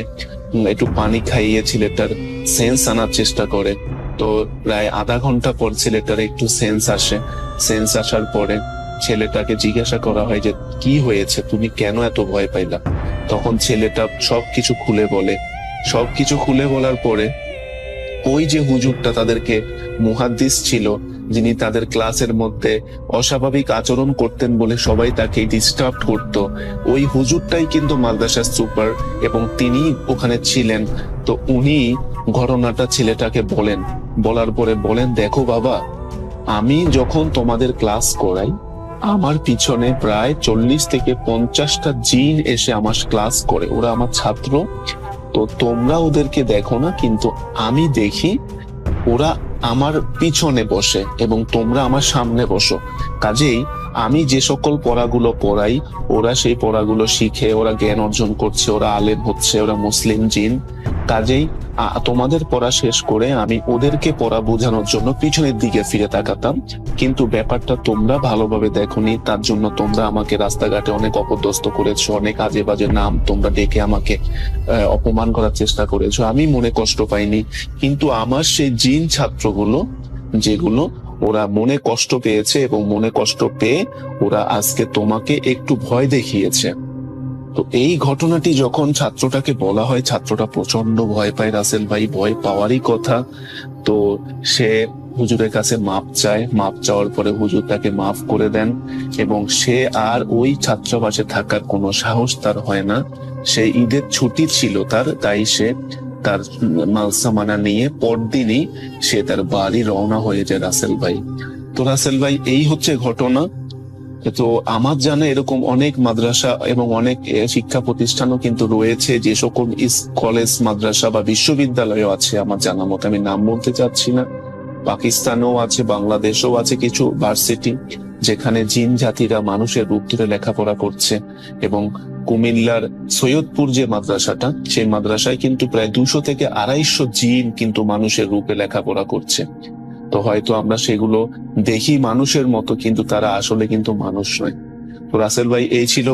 একটু পানি খাইয়ে ছেলেটার সেন্স আনার চেষ্টা করে। তো প্রায় আধা ঘন্টা পর ছেলেটার একটু সেন্স আসার পরে ছেলেটাকে জিজ্ঞাসা করা হয় যে কি হয়েছে, তুমি কেন এত ভয় পাইলা? তখন ছেলেটা সবকিছু খুলে বলার পরে ওই যে হুজুরটা তাদেরকে মুহাদ্দিস ছিল, যিনি তাদের ক্লাসের মধ্যে অস্বাভাবিক আচরণ করতেন বলে সবাই তাকে ডিস্টার্ব করত, ওই হুজুরটাই কিন্তু মাদ্রাসার সুপার এবং তিনি ওখানে ছিলেন। তো উনি ঘটনাটা ছেলেটাকে বলার পরে বলেন, দেখো বাবা, আমি যখন তোমাদের ক্লাস করাই আমার পিছনে প্রায় 40 থেকে 50টা জিন এসে আমার ক্লাস করে, ওরা আমার ছাত্র। তো তোমরা ওদেরকে দেখো না, কিন্তু আমি দেখি ওরা আমার পিছনে বসে এবং তোমরা আমার সামনে বসো। কাজেই আমি যে সকল পড়াগুলো পড়াই ওরা সেই পড়াগুলো শিখে ওরা জ্ঞান অর্জন করছে, ওরা আলেম হচ্ছে, ওরা মুসলিম জিন। কাজেই তোমাদের পড়া শেষ করে আমি ওদেরকে পড়া বোঝানোর জন্য পিছনের দিকে ফিরে তাকাতাম, কিন্তু ব্যাপারটা তোমরা ভালোভাবে দেখোনি, তার জন্য তোমরা আমাকে রাস্তাঘাটে অনেক অপদস্থ করেছো, অনেক আজে বাজে নাম তোমরা ডেকে আমাকে অপমান করার চেষ্টা করেছো। আমি মনে কষ্ট পাইনি, কিন্তু আমার সেই জিন ছাত্রগুলো যেগুলো ওরা মনে কষ্ট পেয়েছে এবং মনে কষ্ট পেয়ে ওরা আজকে তোমাকে একটু ভয় দেখিয়েছে। তো এই ঘটনাটি যখন ছাত্রটাকে বলা হয়, ছাত্রটা প্রচন্ড ভয় পায় রাসেল ভাই, ভয় পাওয়ারই কথা। তো সে হুজুরের কাছে মাপ চাওয়ার পরে হুজুর তাকে মাফ করে দেন এবং সে আর ওই ছাত্রাবাসে থাকার কোনো সাহস তার হয় না। সে ঈদের ছুটি ছিল তাই সে তার মালসামানা নিয়ে পরদিনই সে তার বাড়ি রওনা হয়ে যায় রাসেল ভাই। তো রাসেল ভাই, এই হচ্ছে ঘটনা। তো আমার জানা এরকম অনেক মাদ্রাসা এবং অনেক শিক্ষা প্রতিষ্ঠানও কিন্তু রয়েছে, যে সকল কলেজ মাদ্রাসা বা বিশ্ববিদ্যালয়ও আছে আমার জানা মতো, আমি নাম বলতে চাচ্ছি না। পাকিস্তানেও আছে, বাংলাদেশেও আছে কিছু ভার্সিটি যেখানে জিন জাতিরা মানুষের রূপ ধরে লেখাপড়া করছে। এবং কুমিল্লার সৈয়দপুর যে মাদ্রাসাটা, সেই মাদ্রাসায় কিন্তু প্রায় 200 থেকে 250 জিন কিন্তু মানুষের রূপে লেখাপড়া করছে। তো হয়তো আমরা সেগুলো দেখি মানুষের মতো, কিন্তু তারা আসলে কিন্তু মানুষ নয়। তো রাসেল ভাই, এই ছিল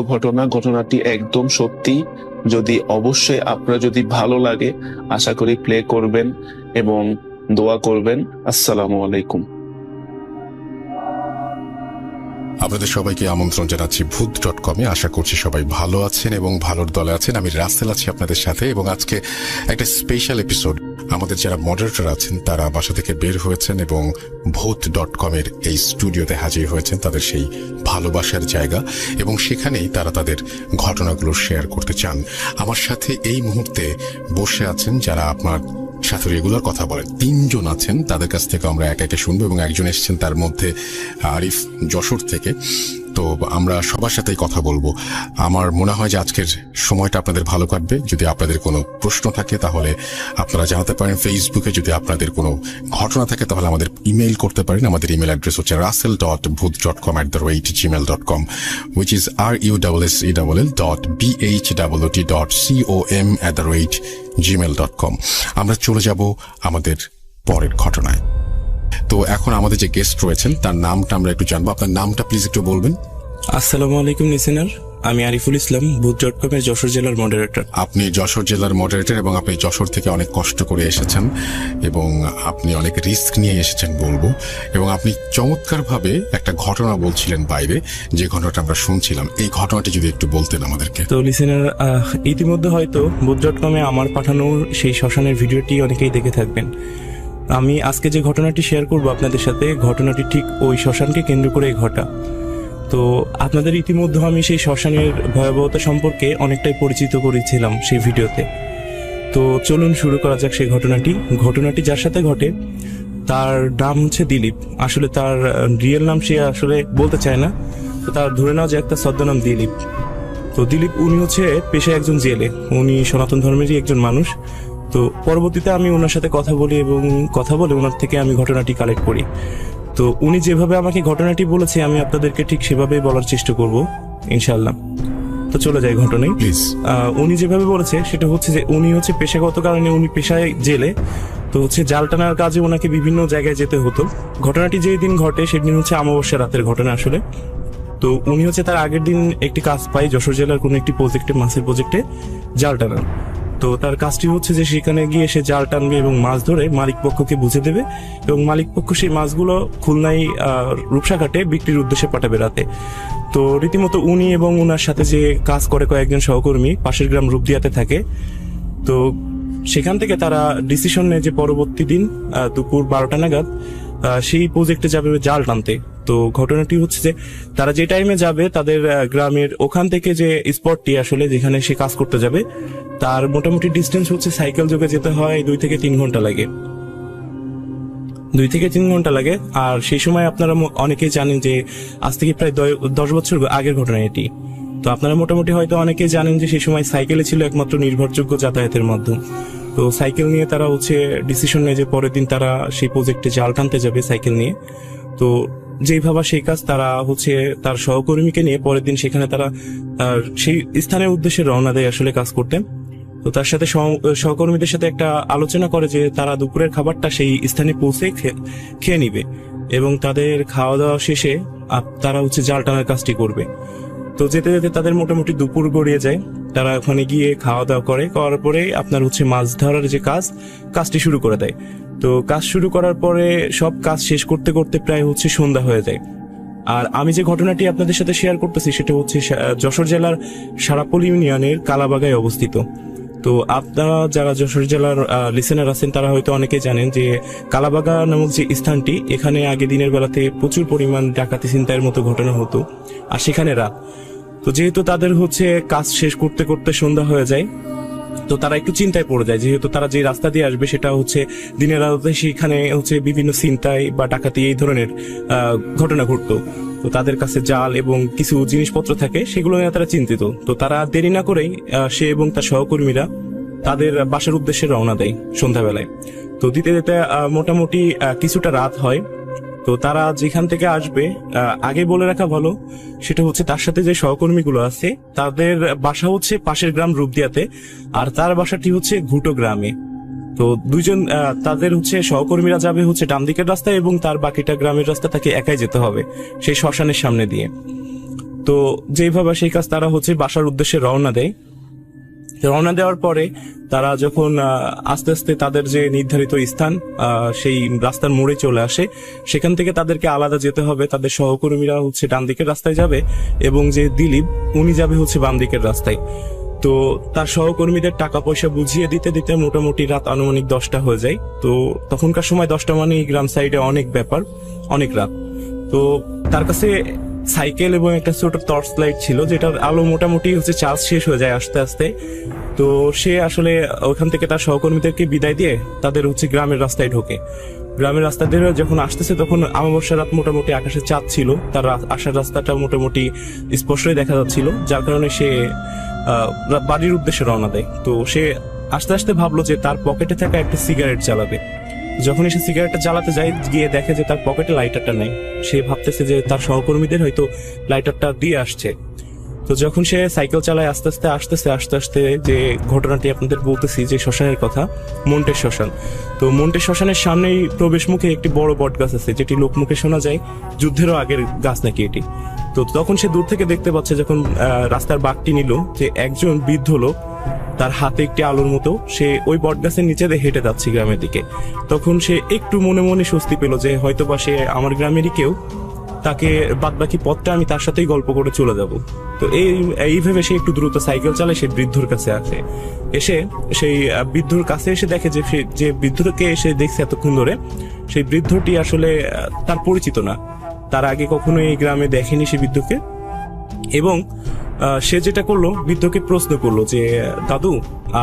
ঘটনাটি একদম সত্যি। অবশ্যই আপনারা যদি ভালো লাগে আশা করি প্লে করবেন এবং দোয়া করবেন। আসসালামু আলাইকুম। আপনাদের সবাইকে আমন্ত্রণ জানাচ্ছি ভূত.com-এ। আশা করছি সবাই ভালো আছেন এবং ভালোর দলে আছেন। আমি রাসেল আছি আপনাদের সাথে এবং আজকে একটা স্পেশাল এপিসোড। আমাদের যারা মডারেটর আছেন তারা বাসা থেকে বের হয়েছেন এবং ভূত.com-এর এই স্টুডিওতে হাজির হয়েছেন, তাদের সেই ভালোবাসার জায়গা, এবং সেখানেই তারা তাদের ঘটনাগুলো শেয়ার করতে চান। আমার সাথে এই মুহূর্তে বসে আছেন যারা আপনার সাথে রেগুলার কথা বলেন। 3 জন আছেন, তাদের কাছ থেকে আমরা একে একে শুনবো এবং একজন এসেছেন তার মধ্যে আরিফ যশোর থেকে। তো আমরা সবার সাথেই কথা বলবো। আমার মনে হয় যে আজকের সময়টা আপনাদের ভালো কাটবে। যদি আপনাদের কোনো প্রশ্ন থাকে তাহলে আপনারা জানাতে পারেন ফেসবুকে, যদি আপনাদের কোনো ঘটনা থাকে তাহলে আমাদের ইমেইল করতে পারেন। আমাদের ইমেল অ্যাড্রেস হচ্ছে russell.booth.com@gmail.com, which is russell.booth.com@gmail.com। আমরা চলে যাব আমাদের পরের ঘটনায়। তো এখন আমাদের যে গেস্ট রয়েছেন তার নামটা আমরা একটু জানবো। আপনার নামটা প্লিজ একটু বলবেন। আসসালামু আলাইকুম লিসেনার, আমি আরিফুল ইসলাম, বুথ.com এর যশোর জেলার মডারেটর। আপনি যশোর জেলার মডারেটর এবং আপনি যশোর থেকে অনেক কষ্ট করে এসেছেন এবং আপনি অনেক রিস্ক নিয়ে এসেছেন বলবো, এবং আপনি চমৎকারভাবে একটা ঘটনা বলছিলেন বাইরে, যে ঘটনাটা আমরা শুনছিলাম। এই ঘটনাটি যদি একটু বলতেন আমাদেরকে। তো লিসেনার, ইতিমধ্যে হয়তো বুথ.com এ আমার পাঠানো সেই শ্মশানের ভিডিওটি অনেকেই দেখে থাকবেন। আমি আজকে যে ঘটনাটি শেয়ার করব আপনাদের সাথে, ঘটনাটি ঠিক ওই শ্মশানকে কেন্দ্র করে ঘটা। তো আপনাদের ইতিমধ্যে আমি সেই শ্মশানের ভয়াবহতা সম্পর্কে অনেকটাই পরিচিত করেছিলাম সেই ভিডিওতে। তো চলুন শুরু করা যাক সেই ঘটনাটি যার সাথে ঘটে তার নাম হচ্ছে দিলীপ। আসলে তার রিয়েল নাম সে আসলে বলতে চায় না, তো তার ধরে নেওয়া যায় একটা ছদ্মনাম দিলীপ। তো দিলীপ উনি হচ্ছে পেশায় একজন জেলে, উনি সনাতন ধর্মেরই একজন মানুষ। তো পরবর্তীতে আমি ওনার সাথে কথা বলি এবং কথা বলে ওনার থেকে আমি ঘটনাটি কালেক্ট করি। তো উনি যেভাবে আমাকে ঘটনাটি বলেছে আমি আপনাদেরকে ঠিক সেভাবেই বলার চেষ্টা করব ইনশাআল্লাহ। তো চলে যাই ঘটনায় প্লিজ। উনি যেভাবে বলেছে সেটা হচ্ছে যে উনি হচ্ছে পেশাগত কারণে উনি পেশায় জেলে, তো হচ্ছে জাল টানার কাজে ওনাকে বিভিন্ন জায়গায় যেতে হতো। ঘটনাটি যেই দিন ঘটে সেদিন হচ্ছে অমাবস্যা রাতের ঘটনা আসলে। তো উনি হচ্ছে তার আগের দিন একটি কাজ পায় যশোর জেলার কোনো একটি প্রজেক্টে, মাছের প্রজেক্টে জাল টানার। তো তার কাজটি হচ্ছে যে সেখানে গিয়ে সে জাল টানবে এবং মাছ ধরে মালিক পক্ষকে বুঝে দেবে, এবং মালিক পক্ষ সেই মাছগুলো খুলনায় রূপসাঘাটে বিক্রির উদ্দেশ্যে পাঠাবে রাতে। তো রীতিমতো উনি এবং ওনার সাথে যে কাজ করে কয়েকজন সহকর্মী পাশের গ্রাম রূপদিয়াতে থাকে। তো সেখান থেকে তারা ডিসিশন নেয় যে পরবর্তী দিন দুপুর 12টা নাগাদ সেই প্রজেক্টে যাবে জাল টানতে। তো ঘটনাটি হচ্ছে যে তারা যে টাইমে যাবে তাদের গ্রামের ওখান থেকে যে স্পটটি আসলে যেখানে সে কাজ করতে যাবে তার মোটামুটি ডিস্টেন্স হচ্ছে সাইকেল যোগে যেতে হয় 2 থেকে 3 ঘন্টা লাগে। 2 থেকে 3 ঘন্টা লাগে। আর সেই সময় আপনারা অনেকেই জানেন যে আজ থেকে প্রায় 10 বছর আগের ঘটনা এটি। তো আপনারা মোটামুটি হয়তো অনেকেই জানেন যে সেই সময় সাইকেলে ছিল একমাত্র নির্ভরযোগ্য যাতায়াতের মাধ্যম। তো সাইকেল নিয়ে তারা হচ্ছে ডিসিশন নেয় যে পরের দিন তারা সেই প্রজেক্টে জাল টানতে যাবে সাইকেল নিয়ে। তো যেই ভাবা সেই কাজ, তারা হচ্ছে তার সহকর্মীকে নিয়ে পরের দিন সেখানে তারা সেই স্থানের উদ্দেশ্যে রওনা দেয় আসলে কাজ করতে। তো তার সাথে সহকর্মীদের সাথে একটা আলোচনা করে যে তারা দুপুরের খাবারটা সেই স্থানে পৌঁছে খেয়ে নিবে এবং তাদের খাওয়া দাওয়া শেষে তারা হচ্ছে জাল টানার কাজটি করবে। তো যেতে যেতে তাদের মোটামুটি দুপুর গড়িয়ে যায়। তারা ওখানে গিয়ে খাওয়া দাওয়া করার পরে আপনার হচ্ছে মাছ ধরার যে কাজটি শুরু করে দেয়। তো কাজ শুরু করার পরে সব কাজ শেষ করতে করতে প্রায় হচ্ছে সন্ধ্যা হয়ে যায়। আর আমি যে ঘটনাটি আপনাদের সাথে শেয়ার করতেছি সেটা হচ্ছে যশোর জেলার সারাপল ইউনিয়নের কালাবাগায় অবস্থিত। তো আপনারা যারা যশোর জেলার লিসেনার আছেন তারা হয়তো অনেকেই জানেন যে কালাবাগা নামক যে স্থানটি, এখানে আগে দিনের বেলাতে প্রচুর পরিমাণ ডাকাতি ছিনতাইয়ের মতো ঘটনা হতো, আর সেখানে রাত। তো যেহেতু তাদের হচ্ছে কাজ শেষ করতে করতে সন্ধ্যা হয়ে যায়, তো তারা একটু চিন্তায় পড়ে যায়, যেহেতু তারা যে রাস্তা দিয়ে আসবে সেটা হচ্ছে দিনের আলোতে, সেখানে হচ্ছে বিভিন্ন ছিনতাই বা ডাকাতি এই ধরনের ঘটনা ঘটতো। তো তাদের কাছে জাল এবং কিছু জিনিসপত্র থাকে, সেগুলো নিয়ে তারা চিন্তিত। তো তারা দেরি না করেই সে এবং তার সহকর্মীরা তাদের বাসার উদ্দেশ্যে রওনা দেয় সন্ধ্যাবেলায়। তো দিতে দিতে মোটামুটি কিছুটা রাত হয়। তো তারা যেখান থেকে আসবে, আগে বলে রাখা ভালো সেটা হচ্ছে তার সাথে যে সহকর্মীগুলো আছে তাদের বাসা হচ্ছে পাশের গ্রাম রূপদিয়াতে, আর তার বাসাটি হচ্ছে ঘুটো গ্রামে। তো দুইজন তাদের হচ্ছে সহকর্মীরা যাবে হচ্ছে ডান দিকের রাস্তায় এবং তার বাকিটা গ্রামের রাস্তা তাকে একাই যেতে হবে সেই শ্মশানের সামনে দিয়ে। তো যেইভাবে সেই কাজ তারা হচ্ছে বাসার উদ্দেশ্যে রওনা দেয়। রওনা দেওয়ার পরে তারা যখন আস্তে আস্তে তাদের যে নির্ধারিত স্থান সেই রাস্তার মোড়ে চলে আসে, সেখান থেকে তাদেরকে আলাদা যেতে হবে। তাদের সহকর্মীরা হচ্ছে ডান দিকের রাস্তায় যাবে এবং যে দিলীপ উনি যাবে হচ্ছে বাম দিকের রাস্তায়। তো তার সহকর্মীদের টাকা পয়সা বুঝিয়ে দিতে দিতে মোটামুটি রাত আনুমানিক 10টা হয়ে যায়। তো তখনকার সময় 10টা মানে গ্রাম সাইডে অনেক ব্যাপার, অনেক রাত। তো তার কাছে সাইকেল এবং একটা ছোট টর্চ লাইট ছিল, যেটার আলো মোটামুটি হচ্ছে চার্জ শেষ হয়ে যায় আস্তে আস্তে। তো সে আসলে ওখান থেকে তার সহকর্মীদেরকে বিদায় দিয়ে তাদের হচ্ছে গ্রামের রাস্তায় ঢোকে। গ্রামের রাস্তা দিয়ে যখন আসতেছে তখন অমাবস্যা রাত, মোটামুটি আকাশে চাঁদ ছিল, তার আসার রাস্তাটা মোটামুটি স্পষ্টই দেখা যাচ্ছিল, যার কারণে সে বাড়ির উদ্দেশ্যে রওনা দেয়। তো সে আস্তে আস্তে ভাবলো যে তার পকেটে থাকা একটা সিগারেট জ্বালাবে। যখন সে সিগারেটটা জ্বালাতে যায়, গিয়ে দেখে যে তার পকেটে লাইটারটা নেই। সে ভাবতেছে যে তার সহকর্মীদের হয়তো লাইটারটা দিয়ে আসছে। তো যখন সে সাইকেল চালায় আস্তে আস্তে যে ঘটনাটি আপনাদের বলতেছি, যে শ্মশানের কথা, মন্টের শ্মশান। তো মন্টের শ্মশানের সামনেই প্রবেশ মুখে একটি বড় বট গাছ আছে, যেটি লোকমুখে শোনা যায় যুদ্ধেরও আগের গাছ নাকি এটি। তো তখন সে দূর থেকে দেখতে পাচ্ছে, যখন রাস্তার বাঁকটি নিল, যে একজন বৃদ্ধ লোক, তার হাতে একটি আলোর মতো, সে ওই বট গাছের নিচে দিয়ে হেঁটে যাচ্ছে গ্রামের দিকে। তখন সে একটু মনে মনে স্বস্তি পেল যে হয়তো বা সে আমার গ্রামেরই কেউ, তাকে বাদবাকি পথটা আমি তার সাথেই গল্প করে চলে যাব। তো এইভাবে সে একটু দ্রুত সাইকেল চালায়, সে বৃদ্ধর কাছে আসে। এসে সেই বৃদ্ধর কাছে এসে দেখে যে যে বৃদ্ধকে এসে দেখছে এতক্ষণ ধরে, সেই বৃদ্ধটি আসলে তার পরিচিত না, তার আগে কখনো এই গ্রামে দেখেনি সে বৃদ্ধকে। এবং সে যেটা করলো, বৃদ্ধকে প্রশ্ন করলো যে দাদু,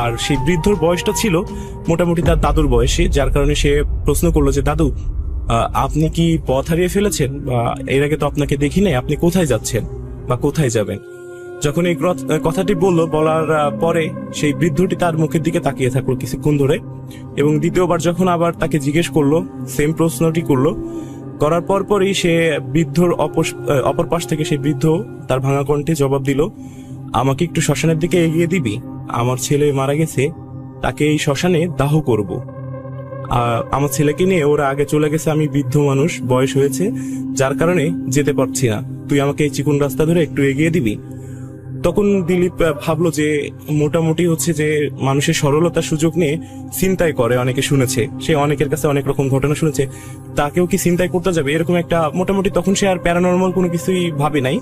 আর সেই বৃদ্ধর বয়সটা ছিল মোটামুটি তার দাদুর বয়সী, যার কারণে সে প্রশ্ন করলো যে দাদু, আপনি কি পথ হারিয়ে ফেলেছেন, বা এর আগে তো আপনাকে দেখি নাই, আপনি কোথায় যাচ্ছেন বা কোথায় যাবেন? যখন এই কথাটি বলার পরে সেই বৃদ্ধটি তার মুখের দিকে তাকিয়ে থাকলো কিছুক্ষণ ধরে, এবং দ্বিতীয়বার যখন আবার তাকে জিজ্ঞেস করলো, সেম প্রশ্নটি করলো, করার পরই সে বৃদ্ধর অপর পাশ থেকে সেই বৃদ্ধ তার ভাঙা কণ্ঠে জবাব দিল, আমাকে একটু শ্মশানের দিকে এগিয়ে দিবি? আমার ছেলে মারা গেছে, তাকে এই শ্মশানে দাহ করব। আমার ছেলেকে নিয়ে ওরা আগে চলে গেছে, আমি বৃদ্ধ মানুষ, বয়স হয়েছে, যার কারণে যেতে পারছি না, তুই আমাকে এই চিকন রাস্তা ধরে একটু এগিয়ে দিবি? তখন দিলীপ ভাবলো যে মোটামুটি হচ্ছে যে মানুষের সরলতার সুযোগ নিয়ে চিন্তাই করে, অনেকে শুনেছে, সে অনেকের কাছে অনেক রকম ঘটনা শুনেছে, তাকেও কি চিন্তাই করতে যাবে, এরকম একটা মোটামুটি। তখন সে আর প্যারানর্মাল কোনো কিছুই ভাবে নাই,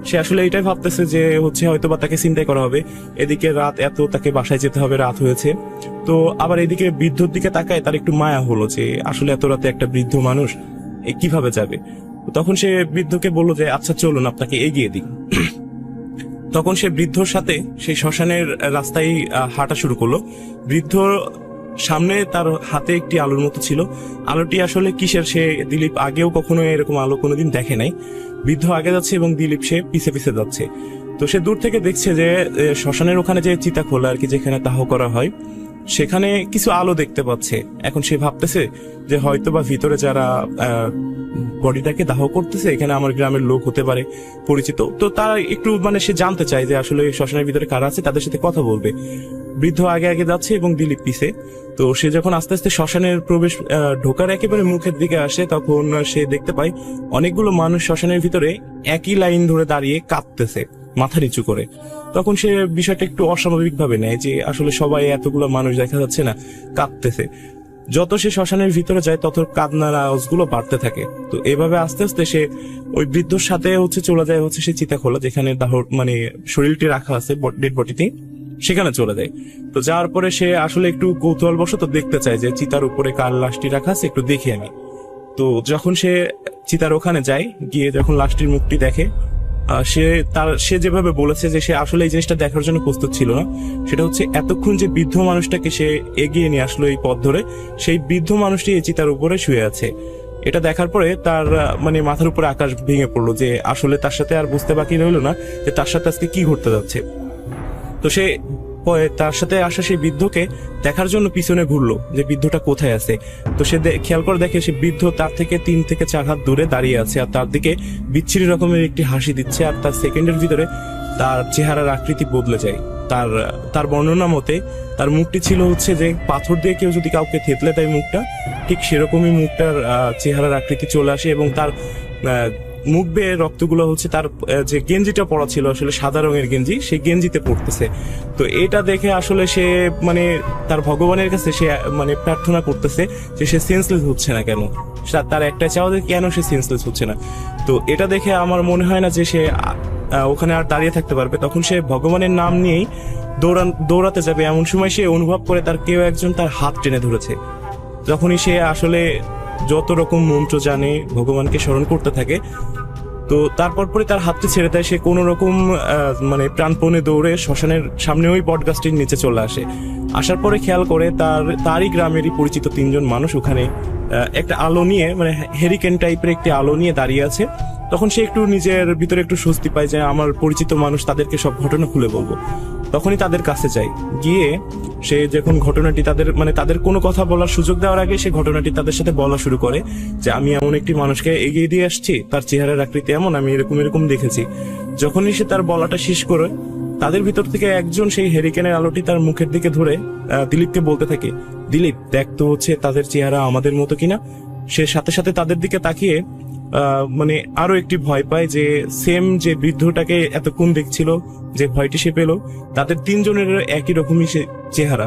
সে আসলে এটাই ভাবতেছে যে হচ্ছে হয়তো বা তাকে চিন্তাই করা হবে। এদিকে রাত এত, তাকে বাসায় যেতে হবে, রাত হয়েছে। তো আবার এদিকে বৃদ্ধর দিকে তাকায়, তার একটু মায়া হলো যে আসলে এত রাতে একটা বৃদ্ধ মানুষ কিভাবে যাবে। তখন সে বৃদ্ধকে বললো যে আচ্ছা চলুন, আপনাকে এগিয়ে দিই। তখন সে বৃদ্ধর সাথে সেই শ্মশানের রাস্তায় হাঁটা শুরু করলো। বৃদ্ধ সামনে তার হাতে একটি আলোর মতো ছিল, আলোটি আসলে কিসের সে দিলীপ আগেও কখনো এরকম আলো কোনোদিন দেখে নাই। বৃদ্ধ আগে যাচ্ছে এবং দিলীপ সে পিছে পিছে যাচ্ছে। তো সে দূর থেকে দেখছে যে শ্মশানের ওখানে যে চিতা খোলা আর কি, যেখানে দাহ করা হয়, সেখানে কিছু আলো দেখতে পাচ্ছে। এখন সে ভাবতেছে যে হয়তো বা ভিতরে যারা বডিটাকে দাহ করতেছে, এখানে আমার গ্রামের লোক হতে পারে, পরিচিত। তো তারা একটু সে জানতে চায় যে আসলে শ্মশানের ভিতরে কারা আছে, তাদের সাথে কথা বলবে। বৃদ্ধ আগে আগে যাচ্ছে এবং দিলীপ পিছে। তো সে যখন আস্তে আস্তে শ্মশানের ঢোকার একেবারে মুখের দিকে আসে, তখন সে দেখতে পায় অনেকগুলো মানুষ শ্মশানের ভিতরে একই লাইন ধরে দাঁড়িয়ে কাঁদতেছে, মাথা নিচু করে। তখন সে বিষয়টা একটু অস্বাভাবিক ভাবে নেয় যে আসলে সবাই, এতগুলো মানুষ দেখা যাচ্ছে না, কাঁদতেছে। যত সে শ্মশানের ভিতরে যায় তত কান্নার আওয়াজগুলো বাড়তে থাকে। তো এভাবে আস্তে আস্তে সে ওই বৃদ্ধর সাথে চলে যায় সে চিতাখোলা, যেখানে শরীরটি রাখা আছে ডেড বডিতে, সেখানে চলে যায়। তো যাওয়ার পরে সে আসলে একটু কৌতূহলবশত দেখতে চায় যে চিতার উপরে কার লাশটি রাখা আছে, একটু দেখি আমি। তো যখন সে চিতার ওখানে যায়, গিয়ে যখন লাশটির মুখটি দেখে, সে যেভাবে বলেছে যে সে আসলে এই জিনিসটা দেখার জন্য প্রস্তুত ছিল না। সেটা হচ্ছে এতক্ষণ যে বৃদ্ধ মানুষটাকে সে এগিয়ে নিয়ে আসলো এই পথ ধরে, সেই বৃদ্ধ মানুষটি এই চিতার উপরে শুয়ে আছে। এটা দেখার পরে তার মাথার উপরে আকাশ ভেঙে পড়লো, যে আসলে তার সাথে আর বুঝতে বাকি রইলো না যে তার সাথে আজকে কি ঘটতে যাচ্ছে। তো সে তার সাথে আসা সেই বৃদ্ধকে দেখার জন্য পিছনে ঘুরলো যে বৃদ্ধটা কোথায় আছে। তো সে খেয়াল করে দেখে সে বৃদ্ধ তার থেকে 3 থেকে 4 হাত দূরে দাঁড়িয়ে আছে, আর তার দিকে বিচ্ছিরি রকমের একটি হাসি দিচ্ছে। আর তার সেকেন্ডের ভিতরে তার চেহারার আকৃতি বদলে যায়। তার বর্ণনা মতে তার মুখটি ছিল যে পাথর দিয়ে কেউ যদি কাউকে থেতলে দেয় মুখটা, ঠিক সেরকমই মুখটার চেহারার আকৃতি চলে আসে, এবং তার মুখ বেয়ে রক্তগুলো তার যে গেঞ্জিটা পরা ছিল আসলে সাদা রঙের গেঞ্জি, সেই গেঞ্জিতে পড়তেছে। তো এটা দেখে আসলে সে তার ভগবানের কাছে সে প্রার্থনা করতেছে যে সে সেন্সলেস হচ্ছে না কেন, তার একটা চাওয়া যে কেন সে সেন্সলেস হচ্ছে না। তো এটা দেখে আমার মনে হয় না যে সে ওখানে আর দাঁড়িয়ে থাকতে পারবে। তখন সে ভগবানের নাম নিয়েই দৌড়াতে যাবে, এমন সময় সে অনুভব করে তার কেউ একজন তার হাত টেনে ধরেছে। যখনই সে আসলে যত রকম মন্ত্র জানে, ভগবানকে স্মরণ করতে থাকে, তো তারপর পরে তার হাতটি ছেড়ে দেয়, সে কোনো রকম মানে প্রাণপণে দৌড়ে শ্মশানের সামনে ওই বট গাছটির নিচে চলে আসে। আসার পরে খেয়াল করে তারই গ্রামেরই পরিচিত 3 জন মানুষ ওখানে একটা আলো নিয়ে, মানে হেরিকেন টাইপের একটি আলো নিয়ে দাঁড়িয়ে আছে। তখন সে একটু নিজের ভিতরে একটু স্বস্তি পায় যে আমার পরিচিত মানুষ, তাদেরকে সব ঘটনা খুলে বলবো। তখনই তাদের কাছে যায়, গিয়ে সে যখন ঘটনাটি তাদের কোনো কথা বলার সুযোগ দেওয়ার আগে সে ঘটনাটি তাদের সাথে বলা শুরু করে যে আমি এমন একটি মানুষকে এগিয়ে দিয়ে আসছি, তার চেহারার আকৃতি এমন, আমি এরকম এরকম দেখেছি। যখনই সে তার বলাটা শেষ করে, তাদের ভিতর থেকে একজন সেই হেরিকেনের আলোটি তার মুখের দিকে ধরে দিলীপকে বলতে থাকে, দিলীপ দেখ তো হচ্ছে তাদের চেহারা আমাদের মতো কিনা। সে সাথে সাথে তাদের দিকে তাকিয়ে মানে আরো একটি ভয় পায় যে সেম যে বৃদ্ধটাকে এতক্ষণ দেখছিল, যে ভয়টি সে পেল, তাদের 3 জনের একই রকমই সে চেহারা।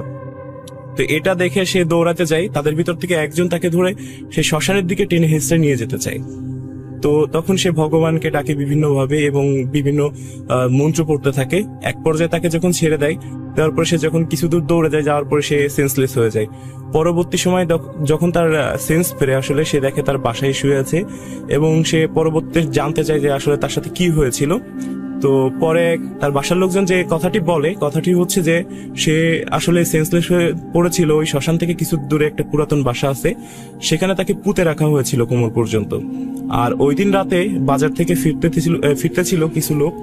তো এটা দেখে সে দৌড়াতে যায়, তাদের ভিতর থেকে একজন তাকে ধরে সে শ্মশানের দিকে টেনে হেঁচড়ে নিয়ে যেতে চায়। তো তখন সে ভগবানকে ডাকে বিভিন্নভাবে এবং বিভিন্ন মন্ত্র পড়তে থাকে। এক পর্যায়ে তাকে যখন ছেড়ে দেয়, তারপর সে যখন কিছু দূর দৌড়ে যায়, যাওয়ার পরে সে সেন্সলেস হয়ে যায়। পরবর্তী সময় যখন তার সেন্স ফেরে, আসলে সে দেখে তার বাসায় শুয়ে আছে এবং সে পরবর্তীতে জানতে চায় যে আসলে তার সাথে কি হয়েছিল। তো পরে তার বাসার লোকজন যে কথাটি বলে, কথাটি হচ্ছে যে সে আসলে সেন্সলেস হয়ে পড়েছিল ওই শ্মশান থেকে কিছু দূরে একটা পুরাতন বাসা আছে, সেখানে তাকে পুঁতে রাখা হয়েছিল কোমর পর্যন্ত। আর ওই দিন রাতে বাজার থেকে ফিরতেছিল কিছু লোক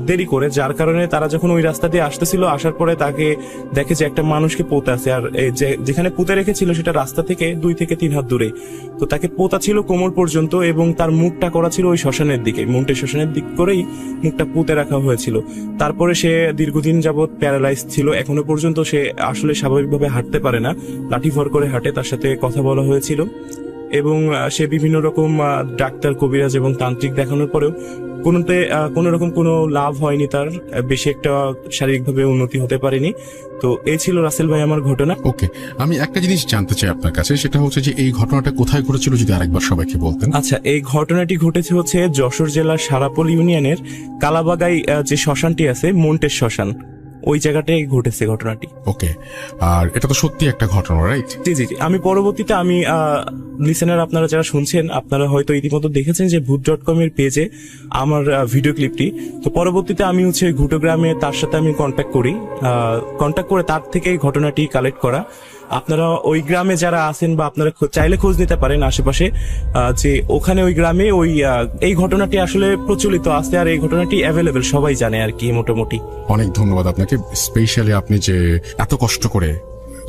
দেরি করে, যার কারণে তারা যখন ওই রাস্তা দিয়ে আসতেছিল, আসার পরে তাকে দেখে যে একটা মানুষকে পোতা আছে, আর যেখানে পুঁতে রেখেছিল সেটা রাস্তা থেকে 2 থেকে 3 হাত দূরে। তো তাকে পোতা ছিল কোমর পর্যন্ত এবং তার মুখটা করা ছিল ওই শ্মশানের দিকে, মন্টের শ্মশানের দিক করেই মুখটা পুঁতে রাখা হয়েছিল। তারপরে সে দীর্ঘদিন যাবৎ প্যারালাইজ ছিল, এখনো পর্যন্ত সে আসলে স্বাভাবিকভাবে হাঁটতে পারে না, লাঠি ভর করে হাঁটে। তার সাথে কথা বলা হয়েছিল এবং সে বিভিন্ন রকম ডাক্তার, কবিরাজ এবং তান্ত্রিক দেখানোর পরেও কোনো রকম কোনো লাভ হয়নি, তার বেশি একটা শারীরিকভাবে উন্নতি হতে পারেনি। তো এই ছিল রাসেল ভাই আমার ঘটনা। ওকে, আমি একটা জিনিস জানতে চাই আপনার কাছে, সেটা হচ্ছে যে এই ঘটনাটা কোথায় ঘটেছিল, যদি আরেকবার সবাইকে বলতেন। আচ্ছা, এই ঘটনাটি ঘটেছে হচ্ছে যশোর জেলার সারাপোল ইউনিয়নের কালাবাগাই যে শ্মশানটি আছে, মন্টের শ্মশান, ওই জায়গাটায় ঘটেছে ঘটনাটি। ওকে, আর এটা তো সত্যি একটা ঘটনা, রাইট? জি জি জি। আমি পরবর্তীতে লিসেনার আপনারা যারা শুনছেন, আপনারা হয়তো ইতিমধ্যে দেখেছেন যে ভূত.com এর পেজে আমার ভিডিও ক্লিপটি। তো পরবর্তীতে আমি হচ্ছে ঘুটোগ্রামে তার সাথে আমি কন্ট্যাক্ট করে তার থেকে ঘটনাটি কালেক্ট করা। আপনারা ওই গ্রামে যারা আছেন বা আপনারা চাইলে খোঁজ নিতে পারেন আশেপাশে, যে ওখানে ওই গ্রামে এই ঘটনাটি আসলে প্রচলিত আছে, আর এই ঘটনাটি অ্যাভেলেবেল, সবাই জানে আর কি মোটামুটি। অনেক ধন্যবাদ আপনাকে, স্পেশালি আপনি যে এত কষ্ট করে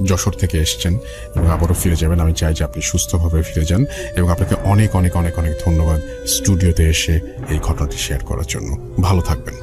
যশোর থেকে এসেছেন এবং আবারও ফিরে যাবেন। আমি চাই যে আপনি সুস্থভাবে ফিরে যান এবং আপনাকে অনেক অনেক অনেক অনেক ধন্যবাদ স্টুডিওতে এসে এই ঘটনাটি শেয়ার করার জন্য। ভালো থাকবেন।